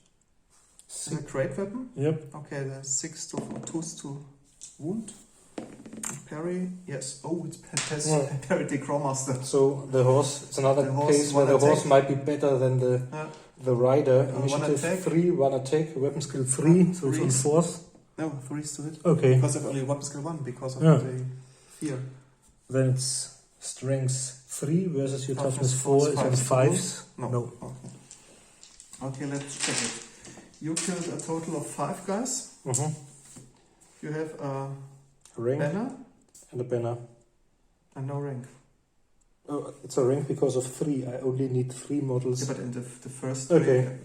Is it a great weapon? Yep. Okay, there's 6 to 2s to wound. And parry, yes. Oh, it's parry the Crowmaster. So the horse, it's another The horse, case where one the horse attack. might be better than the rider. One Initiative attack. 3, 1 attack, weapon skill 3, so it's on 4th. No, 3s to hit. Okay. Because of only weapon skill 1, because of Yeah. the fear. Then it's strength 3 versus your toughness 4 4 is on 5s. No. Okay. Okay, let's check it. You killed a total of 5 guys. You have a Ring banner and a banner. and no rank. Oh, it's a rank because of 3. I only need 3 models. Yeah, but in the first Okay. rank.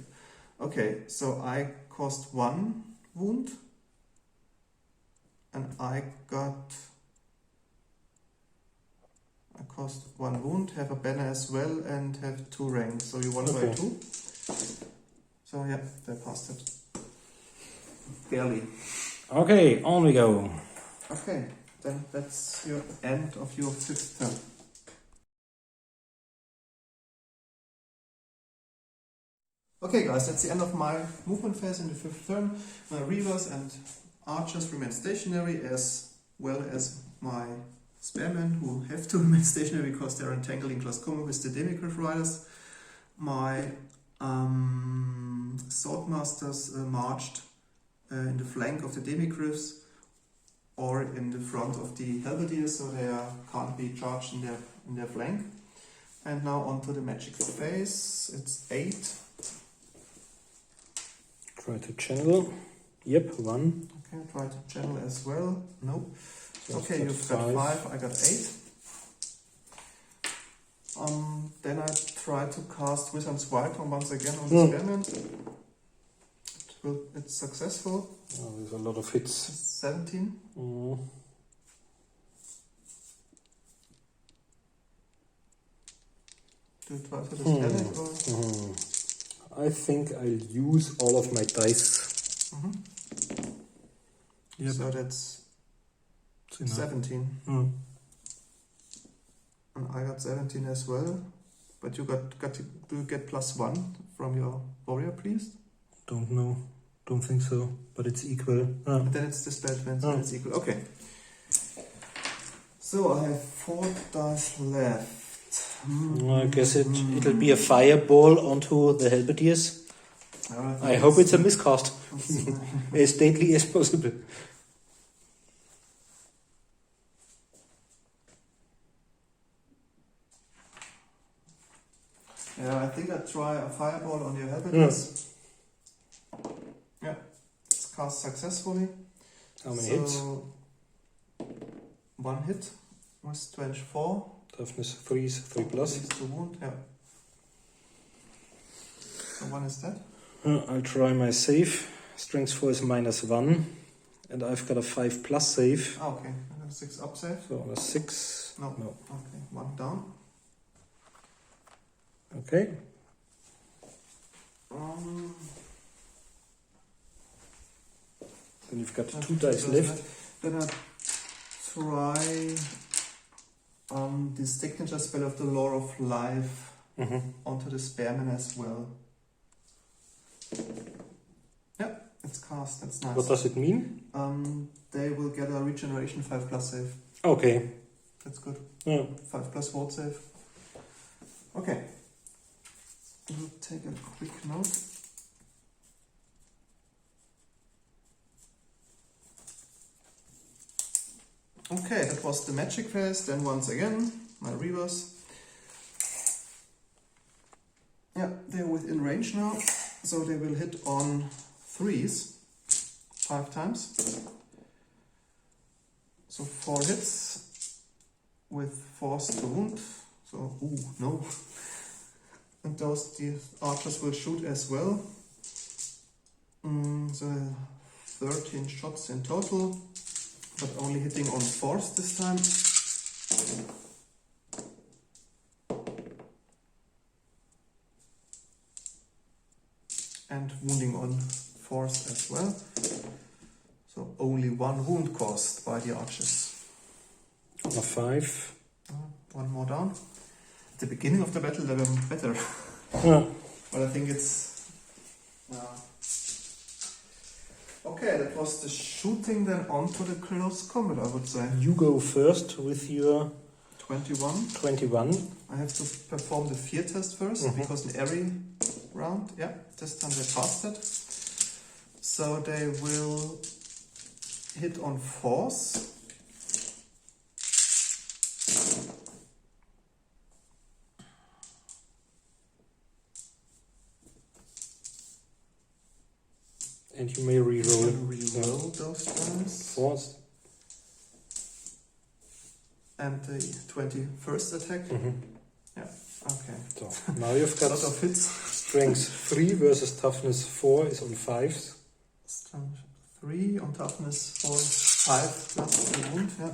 Okay, so I cost 1 wound. And I cost 1 wound, have a banner as well, and have 2 ranks. So you won by 2. So yeah, they passed it. Barely. Okay, on we go. Okay, then that's your end of your 5th turn. Okay guys, that's the end of my movement phase in the 5th turn. My reavers and archers remain stationary, as well as my spearmen, who have to remain stationary because they're entangling close combat with the demigryph riders. My swordmasters marched in the flank of the demigryphs or in the front of the halberdiers, so they can't be charged in their flank. And now onto the magic phase. It's 8. Try to channel. Yep, 1. Okay, try to channel as well. No. So Okay, you've got 5, I got 8. Then I try to cast Wizard's White once again on the spearman. It's successful. Oh, there's a lot of hits. 17. Do you try to dispel it or? I think I'll use all of my dice. Yep. So that's 17. And I got 17 as well. But you do you get +1 from your warrior priest? Don't know. Don't think so. But it's equal. But then it's dispelled when it's equal. Okay. So I have 4 dice left. I guess it'll be a fireball onto the halberdiers. I hope it's a miscast. As deadly as possible. Yeah, I think I'll try a fireball on your halberdiers. Yeah, it's cast successfully. How many hits? 1 hit with strength 4. Toughness 3 is 3 plus. These 2 wound, yeah. So 1 is dead. I'll try my save. Strength 4 is -1. And I've got a 5 plus save. Ah, okay. I got a 6 up save. So on a 6. No. Okay, 1 down. Okay. Then you've got 2 dice left. Then I try the signature spell of the Lore of Life onto the spearman as well. Yeah, it's cast. That's nice. What does it mean? They will get a regeneration 5 plus save. Okay. That's good. Yeah. 5 plus ward save. Okay. We'll take a quick note. Okay, that was the magic phase. Then once again, my reavers. Yeah, they're within range now, so they will hit on 3s 5 times. So 4 hits with force to wound. So, no. And the archers will shoot as well. So 13 shots in total, but only hitting on force this time. And wounding on force as well. So only 1 wound caused by the archers. On a 5. 1 more down. At the beginning of the battle they were better. Yeah. But I think it's... Okay, that was the shooting, then on to the close combat, I would say. You go first with your 21. 21. I have to perform the fear test first, because in every round, yeah, this time they passed it. So they will hit on force. And you may reroll. Reroll those dice. Force. And the 21st attack. Yeah, okay. So now you've got A lot of hits. strength 3 versus toughness 4 is on 5s. Strength 3 on toughness 4, 5 plus the wound, yeah.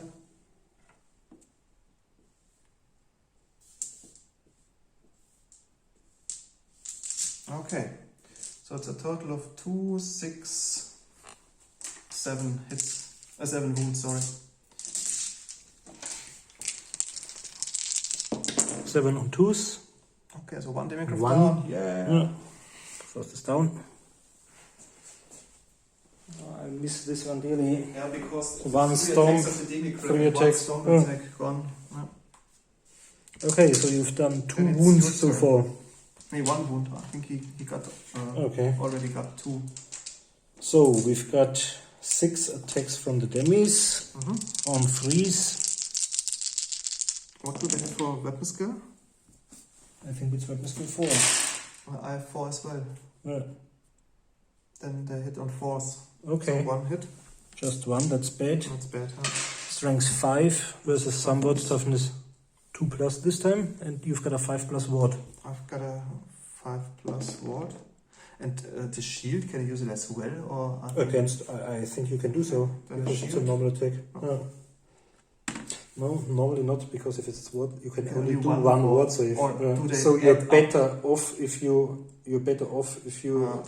Okay, so it's a total of 2, 6, 7 hits. 7 wounds, sorry. 7 on 2s. Okay, so 1 damage One. down. Yeah. First is down. Oh, I missed this one dearly. Yeah, because One 3 storm, attacks of the demigod, 3 one attacks. storm Oh. attack gone. Yeah. Okay, so you've done 2 Then it's wounds your so turn. far. Nee, 1 wound. I think he got Okay. already got 2. So we've got 6 attacks from the demis on 3s. What do they have for weapon skill? I think it's weapon skill 4. Well, I have 4 as well. Yeah. Then they hit on 4s. Okay, So 1 hit. just 1, that's bad. That's bad, huh? Strength 5 versus somewhat toughness 2 plus this time, and you've got a 5 plus ward. I've got a 5 plus ward. And the shield, can I use it as well? Or I think Against, I think you can do so. Then Because it's a shield? normal attack. Okay. Yeah. No, normally not, because if it's ward, you can Yeah, only only do one one ward. ward save. Or do they So you're add better off if you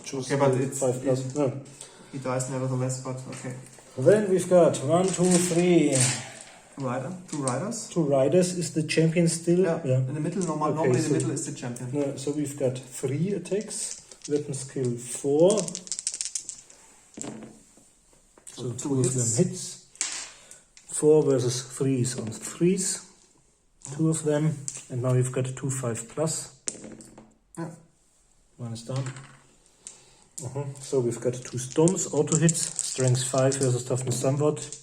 choose okay, but the it's- 5 plus. Yeah. he dies nevertheless, but okay. Then we've got 1, 2, 3. Two riders. 2 riders. Is the champion still? Yeah. In the middle, Okay, normally so- the middle is the champion. No, so we've got 3 attacks. Weapon skill 4. So 2 of them hits. 4 versus 3s on 3s. 2 of them. And now you've got 2 5 plus. Yeah. 1 is down. So we've got 2 storms, auto hits. Strength 5 versus toughness somewhat.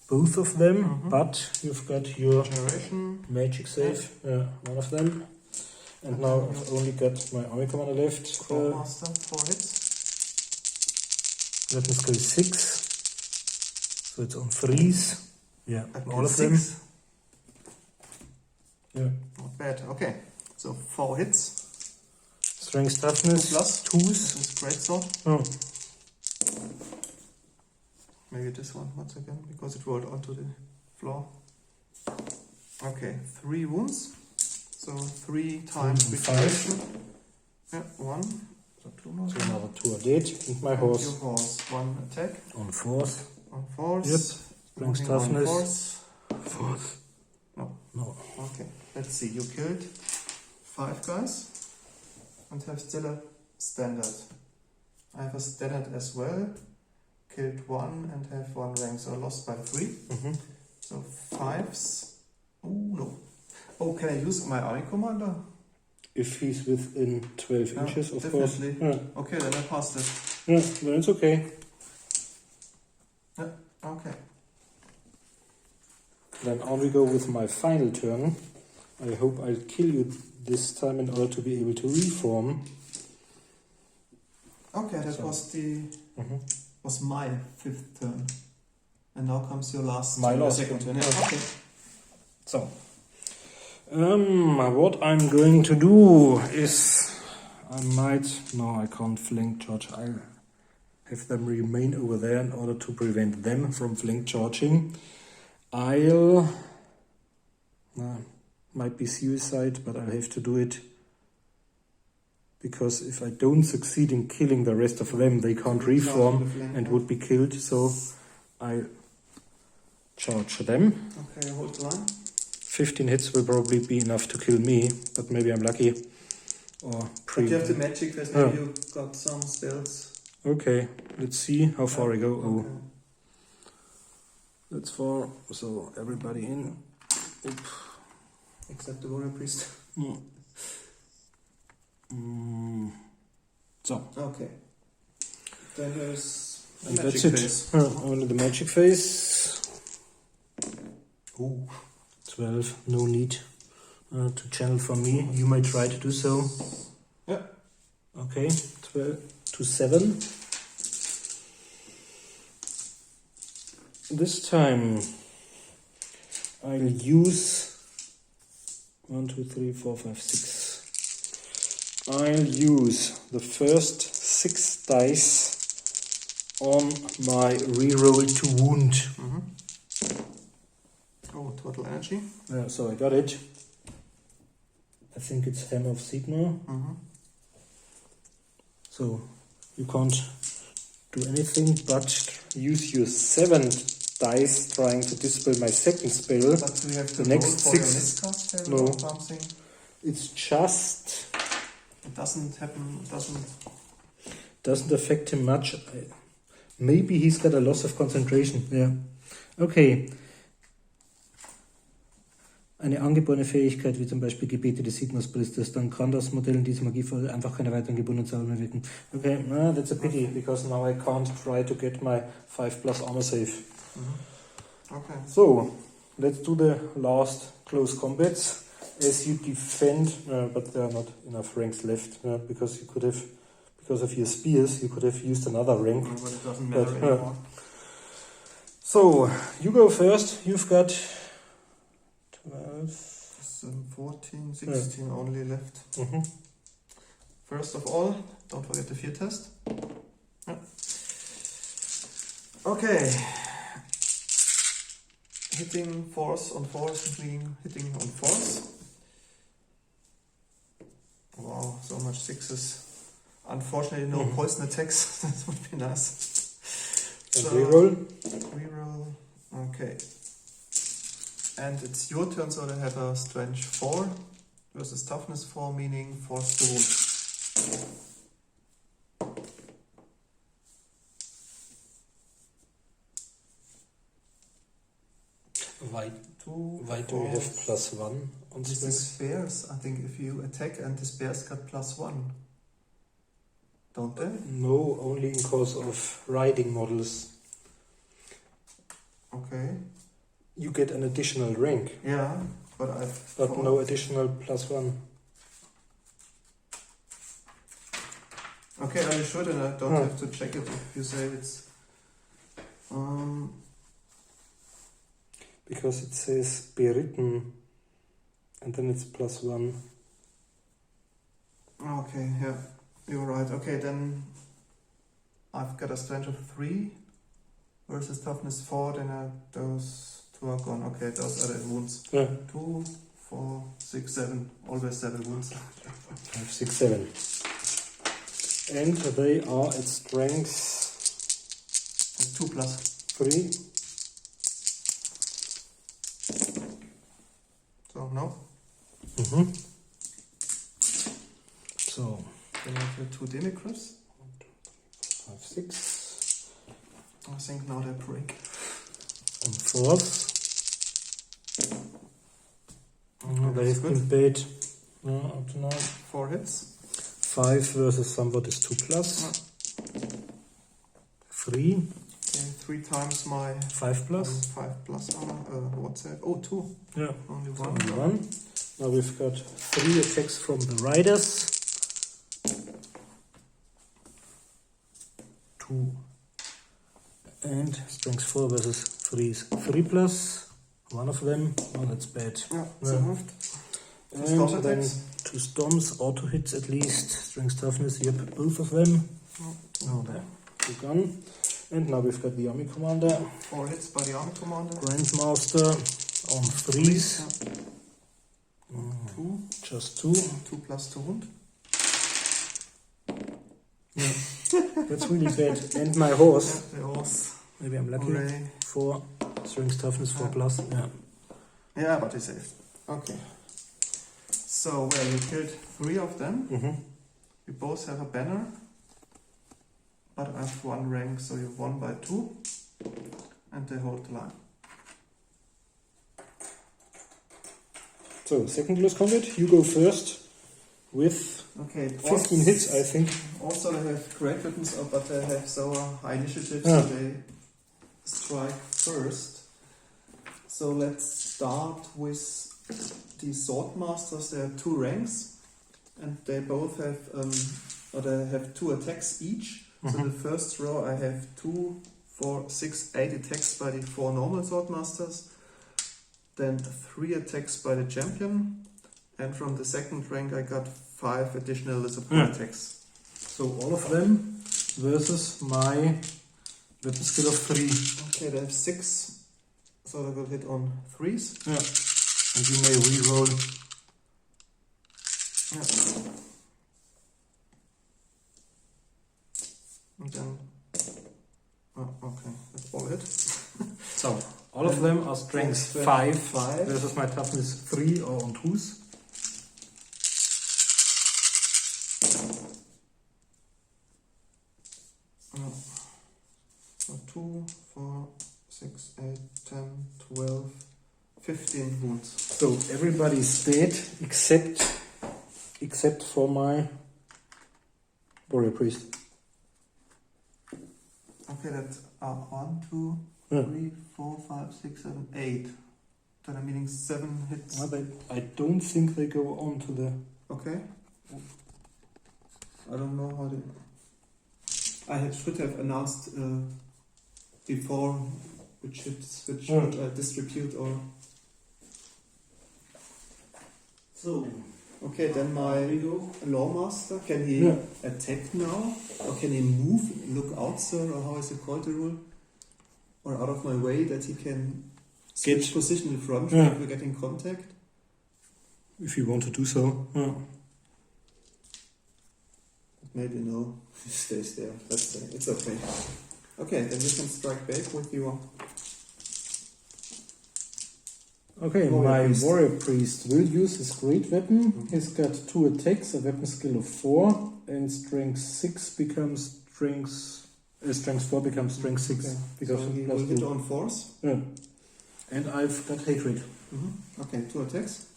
Both of them, but you've got your Generation. magic save. One of them. And now I've only got my army commander left. Crowmaster, 4 hits. Weapon skill 6. So it's on 3s. Yeah, all of them. 6. Yeah. Not bad. Okay. So 4 hits. Strength toughness 2 plus. 2s. This is great sword. Oh, Maybe this one once again, because it rolled onto the floor. Okay, 3 wounds. So 3 times and regeneration. Yeah, 1. So 2 more. so another 2 are dead. And my And horse your horse. 1 attack. on 4th. On force. Yep. Strength Moving on toughness. force. 4th. No. Okay, let's see. You killed 5 guys and have still a standard. I have a standard as well. Killed 1 and have 1 rank, so I lost by 3. So 5s. Oh no. Oh, can I use my army commander? If he's within 12 Yeah, inches, of definitely. course. Okay, then I passed it. Yeah, then it's okay. Okay. Then on we go with my final turn. I hope I'll kill you this time in order to be able to reform. Okay, that So- was the Mhm. was my 5th turn. And now comes your last My turn, last second turn. turn. Yeah. Okay. So, what I'm going to do is I can't flank charge. I'll have them remain over there in order to prevent them from flank charging. Might be suicide, but I'll have to do it. Because if I don't succeed in killing the rest of them, they can't reform and would be killed. So I charge them. Okay, hold the line. 15 hits will probably be enough to kill me, but maybe I'm lucky. Or But you have the magic phase, maybe Oh. you got some spells. Okay, let's see how far I go. Oh, Okay. that's 4. So everybody in. Oop. Except the warrior priest. So Okay. Then there's a and magic that's it. phase. Only the magic phase. Ooh. 12. No need to channel for me. You might try to do so. Yeah. Okay. 12 to 7. This time I'll use 1, 2, 3, 4, 5, 6. I'll use the first 6 dice on my reroll to wound. Oh, total energy. Yeah, so I got it. I think it's Hammer of Sigma. So you can't do anything but use your 7th dice trying to dispel my second spell. But do you have to The roll next for your 6. miscast table No. or something? It's just It doesn't happen, doesn't affect him much. Maybe he's got a loss of concentration. Ja. Okay. Eine angeborene Fähigkeit, wie zum Beispiel Gebete des Sigmas Priesters, dann kann das Modell in dieser Magiefolge einfach keine weiteren gebundenen Zauber mehr wirken. Okay, that's a pity, because now I can't try to get my 5+ armor save. Okay. So, let's do the last close combats. As you defend, but there are not enough ranks left, because you could have, because of your spears, you could have used another rank. But it doesn't matter But, anymore. So, you go first. You've got 12. 14, 16 only left. First of all, don't forget the fear test. Yeah. Okay. Hitting force on force, hitting on force. Wow, so much 6s. Unfortunately, no poison attacks. That would be nice. And reroll. Reroll. Okay. And it's your turn, so they have a strength 4 versus toughness 4, meaning force to wound. Why 2, Why do you have +1 on This strength? is spears. I think if you attack and the spears got +1. Don't they? No, only in case of riding models. Okay. You get an additional rank, Yeah, but I. but no additional +1. Okay, are you sure? Then I don't have to check it if you say it's. Because it says beritten, and then it's +1. Okay, yeah, you're right. Okay, then I've got a strength of 3 versus toughness 4. Then those 2 are gone. Okay, those are the wounds. Yeah. 2, 4, 6, 7. Always 7 wounds. 5, 6, 7. And they are at strength 2 plus. 3. So no. So Then I have 2 demicryphs. 5, 6. I think now they break. And 4th. They that's have been paid up to now. 4 hits. 5 versus somewhat is 2 plus. 3. Okay, 3 times my 5 plus. 5 plus armor. What's that? Oh, 2. Yeah. Only So 1. only 1. Now we've got 3 attacks from the riders. 2. And strength 4 versus 3 is 3 plus. One of them. Oh, that's bad. Yeah, Yeah. so moved. And storm then attacks. 2 storms, auto hits at least. Strength toughness, yep, both of them. Oh, there. 2 gone. And now we've got the army commander. 4 hits by the army commander. Grandmaster on 3s. 2. Just 2. 2 plus 2 wound. Yeah. That's really bad. And my horse. Yeah, the horse. Maybe I'm lucky. Hooray. 4. Strength toughness 4 plus. Yeah. Yeah, but he saved. Okay. So, well, you killed 3 of them. You both have a banner. But I have 1 rank, so you've won by 2. And they hold the line. So, second close combat. You go first with Okay. 15 hits, I think. Also, they have great weapons, but they have so high initiative, Yeah. so they strike first. So let's start with the sword masters. There are 2 ranks, and they both have, or they have 2 attacks each. So the first row I have 2 4, 6, 8 attacks by the 4 normal swordmasters, then 3 attacks by the champion, and from the second rank I got 5 additional support attacks. So all of them versus my weapon skill of 3. Okay, they have 6, so they will hit on 3s. Yeah. And you may re-roll. Yeah. And then, oh, okay, that's all hit. So all of them are strength 5 versus my toughness 3 or on 2s. So 2, 4, 6, 8, 10, 12, 15 wounds. So everybody's dead except for my warrior priest. Okay, that's 1, 2, 3, 4, 5, 6, 7, 8. Then I'm meaning 7 hits. Well, I don't think they go on to the... Okay. I don't know how they... should have announced before which hits, which would distribute or... So... Okay, then my Lawmaster, can he attack now? Or can he move, look out, sir, or how is it called, the rule? Or out of my way that he can switch position in front if we get in contact? If you want to do so, Maybe no, he stays there, let's say, it's okay. Okay, then you can strike back with your... Okay, warrior priest will use his great weapon. He's got 2 attacks, a weapon skill of 4, and strength 6 becomes strength 4 becomes strength 6. Okay. Because so he will hit on force. Yeah. And I've got hatred. Okay, 2 attacks.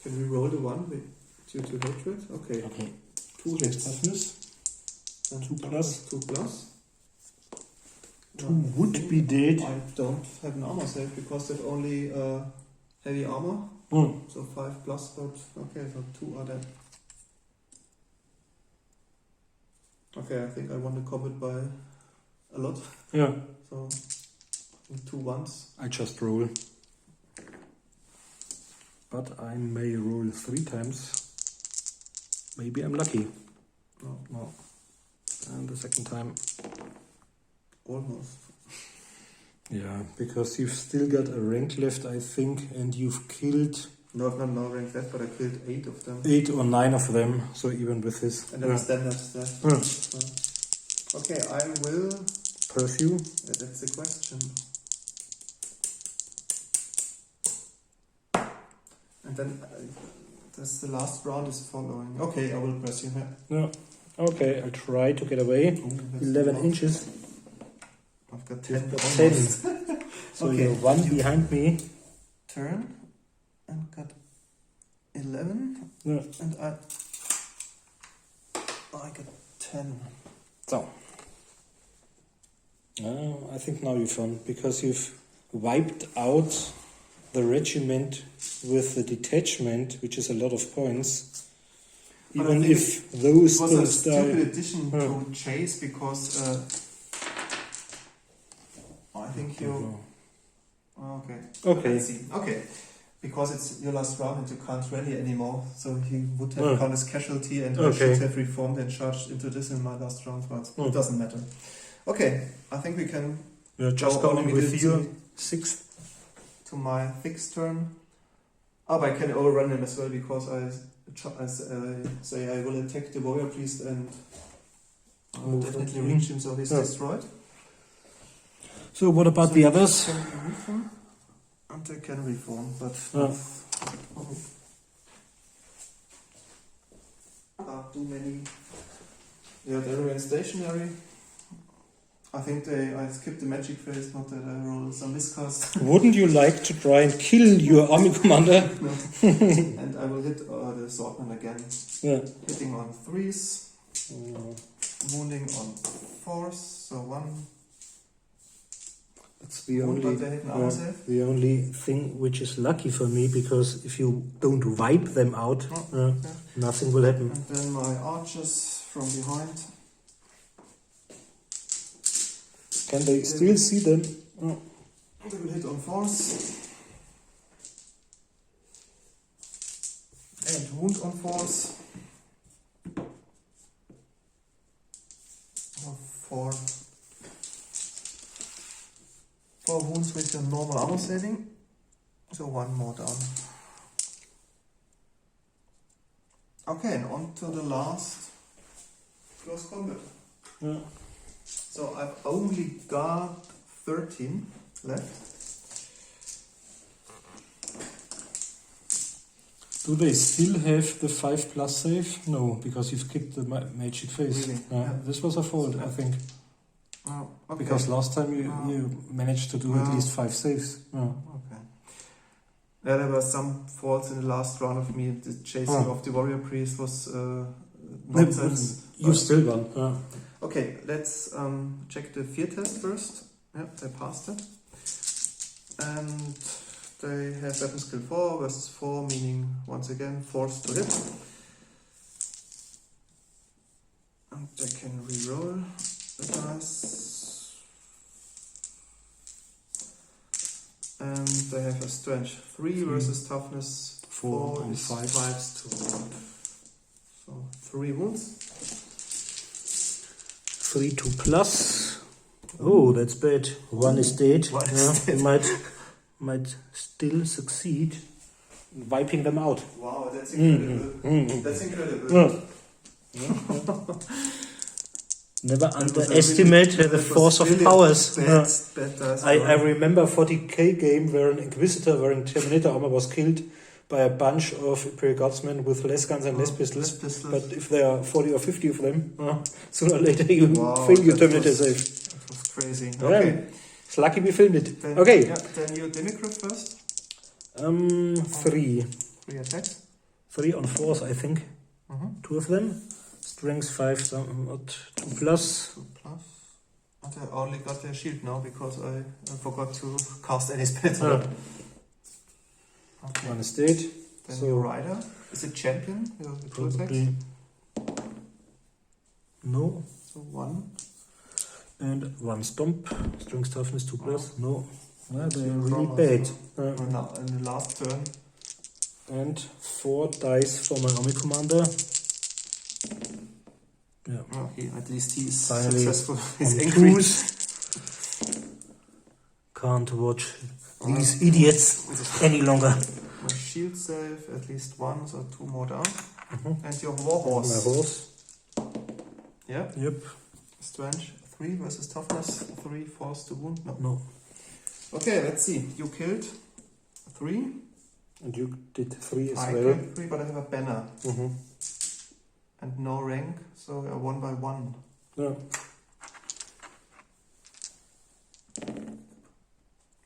Can we roll the one due to hatred? Okay. 2 hits. Toughness. 2 plus. 2 plus. 2 would be dead. I don't have an armor save because they've only heavy armor. So 5 plus, but okay, so 2 are dead. Okay, I think I won the combat by a lot. Yeah. So 2 ones. I just roll. But I may roll 3 times. Maybe I'm lucky. No. And the second time. Almost. Yeah, because you've still got a rank left, I think, and you've killed... No, I've got no rank left, but I killed 8 of them. 8 or 9 of them, so even with this. And then standard stuff. Okay, I will... Pursue? That's the question. And then that's the last round is following. Okay, I will press you here. No. Okay, I'll try to get away. 11 inches. I've got 10. 10. So Okay. you're 1 behind me. Turn and got 11. Yeah. And I got 10. So. I think now you've won, because you've wiped out the regiment with the detachment, which is a lot of points. But Even if those it was don't a stupid die. addition to chase because I think you. Okay. Okay. Let's see. Okay. Because it's your last round and you can't rally anymore, so he would have gone as casualty and I should have reformed and charged into this in my last round, but it doesn't matter. Okay, I think we can. You're just going with your 6th. To my fixed turn. Oh, but I can overrun him as well because I say I will attack the warrior priest and definitely reach him, so he's destroyed. So what about the others? And I can reform, but too many. Yeah, they remain stationary. I think I skipped the magic phase, not that I rolled some miscast. Wouldn't you like to try and kill your army commander? No. And I will hit the swordman again. Yeah. Hitting on 3s, wounding on 4s, so 1. It's the But they had an armor save. the only thing which is lucky for me, because if you don't wipe them out, nothing will happen. And then my archers from behind. Can they still see them? They will hit on force. And wound on force. Four wounds with a normal armor saving. So one more down. Okay, and on to the last close combat. Yeah. So I've only got 13 left. Do they still have the 5+ save? No, because you've kicked the magic face. Really? Yeah. This was a fault, I think. Oh, okay. Because last time you managed to do at least 5 saves. Yeah. Okay. Yeah, there were some faults in the last round of me. The chasing of the warrior priest was nonsense. You still won. Yeah. Okay, let's check the fear test first. Yeah, they passed it. And they have weapon skill 4 versus 4, meaning once again forced to hit. And they can reroll the dice. And they have a strength 3 versus toughness 4 and is 5. 5s to wound. So 3 wounds. 3 to plus. Oh, that's bad. One is dead. One is dead. Might still succeed in wiping them out. Wow, that's incredible. That's incredible. Never underestimate the force of powers. Bad dice. I remember a 40k game where an Inquisitor wearing Terminator armor was killed by a bunch of Imperial Guardsmen with less guns and less pistols. But if there are 40 or 50 of them, sooner or later you fail your Terminator save. That was crazy. Yeah. Okay. It's lucky we filmed it. Then, Okay. Yeah, then you Demigryph first. 3. 3 attacks. 3 on force, I think. 2 of them. Strength 5, 2 plus. 2 plus. And I only got their shield now because I forgot to cast any spells. Okay. One is dead. Then So- your rider. Is it champion? Your 2 attacks. Probably. No. So 1. And 1 stomp. Strength toughness 2 plus. No. Yeah, they're Your really dramas, bad. And now in the last turn. And 4 dice for my army commander. Yeah. Oh, at least he is Finally, successful. He's on angry. twos. Can't watch these idiots any longer. My shield save, at least 1, so 2 more down. And your war horse. My horse. Yeah. Yep. Strength 3 versus toughness 3, force to wound. No. No. Okay, let's see. You killed 3. And you did 3 as I well. killed 3, but I have a banner and no rank, so we are 1 by 1. Yeah.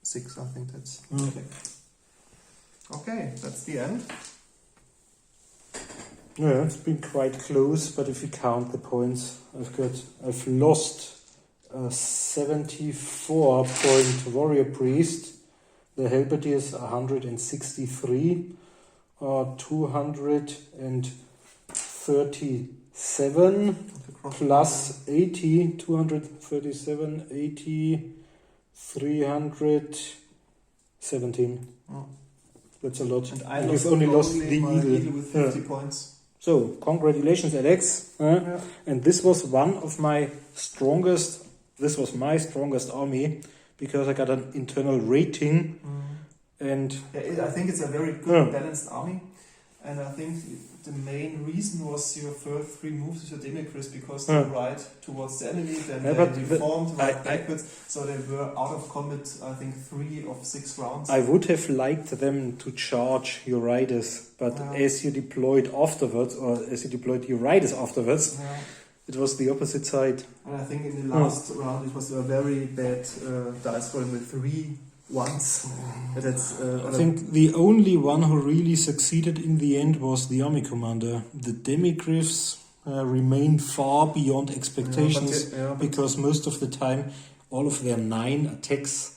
6, I think that's okay. That's the end. Yeah, it's been quite close, but if you count the points, I've lost a 74-point warrior priest. The halberdiers 163, 237 plus 80, 237, 80, 317. Oh. That's a lot. And I And lost you've only lost only the my eagle. with 50 points. So, congratulations, Alex. Yeah. And this was one of my strongest, this was my strongest army, because I got an internal rating. And Yeah, I think it's a very good balanced army. And I think the main reason was your first 3 moves with your Demigryph, because they ride towards the enemy, then they reformed, right backwards. So they were out of combat, I think, 3 of 6 rounds. I would have liked them to charge your riders, but as you deployed afterwards, or as you deployed your riders afterwards, it was the opposite side. And I think in the last round it was a very bad dice rolling with 3 ones. That's, I think the only one who really succeeded in the end was the army commander. The Demigryphs remain far beyond expectations, because most of the time all of their 9 attacks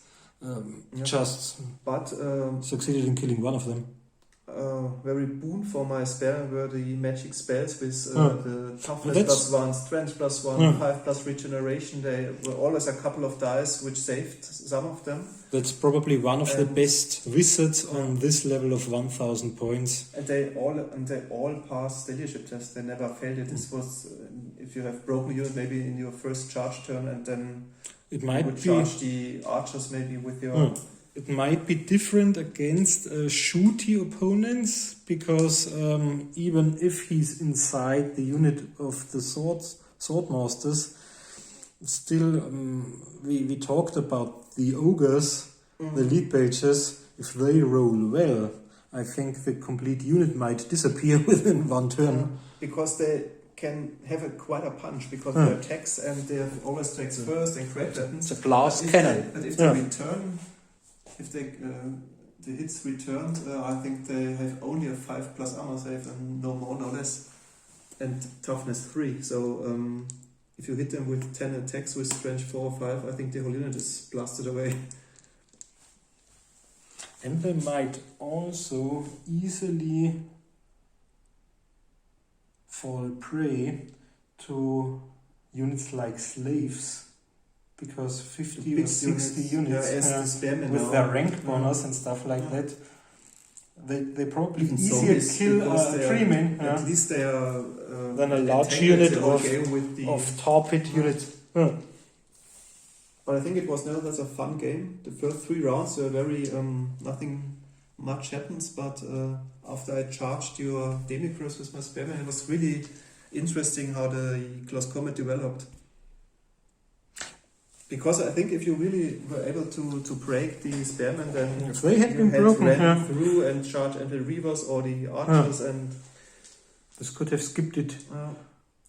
just But succeeded in killing one of them. very boon for my spare were the magic spells with the toughness +1, strength +1, 5+ regeneration. They were always a couple of dice which saved some of them. That's probably one of the best wizards on this level of 1000 points. And they all passed the leadership test. They never failed it. This was if you have broken unit maybe in your first charge turn, and then it might you would charge the archers maybe with your. It might be different against shooty opponents, because even if he's inside the unit of the swordmasters, still we talked about the ogres, the lead pages. If they roll well, I think the complete unit might disappear within one turn. Because they can have quite a punch, because they attacks and they have always attacks first and great weapons. It's a blast cannon. But if they return. If the hits returned, I think they have only a 5+ armor save and no more, no less, and toughness 3. So if you hit them with 10 attacks with strength 4 or 5, I think the whole unit is blasted away. And they might also easily fall prey to units like slaves. Because 50 or 60 units with their rank bonus and stuff like that, they probably easier kill 3 men. At least they are than a large unit of torpid units. But I think it was nevertheless a fun game. The first 3 rounds were very nothing much happens, but after I charged your Demicrus with my spearman, it was really interesting how the close combat developed. Because I think if you really were able to break the spearmen, then if they had been broken, ran through and charge and the reavers or the archers, and this could have skipped it.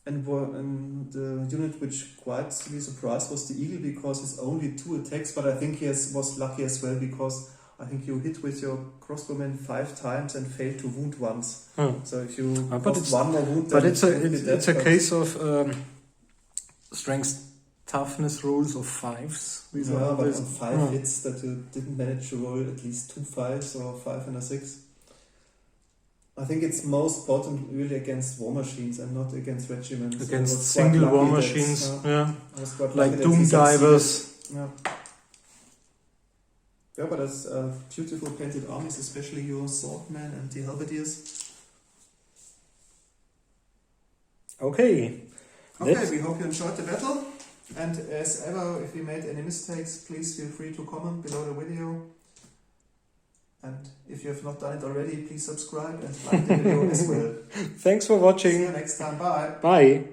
And the unit which quite to be surprised was the eagle, because it's only 2 attacks, but I think he was lucky as well, because I think you hit with your crossbowman 5 times and failed to wound once. So if you cost 1 more wound, but it's a case of strength. Toughness rolls of 5s. These are but 5 hits that you didn't manage to roll at least 2 5s or 5 and a 6. I think it's most potent really against war machines and not against regiments. Against single war machines, like Doom Divers. Yeah, but it's beautiful painted armies, especially your swordmen and the halberdiers. Okay, we hope you enjoyed the battle. And as ever, if we made any mistakes, please feel free to comment below the video. And if you have not done it already, please subscribe and like the video as well. Thanks for watching. See you next time. Bye. Bye.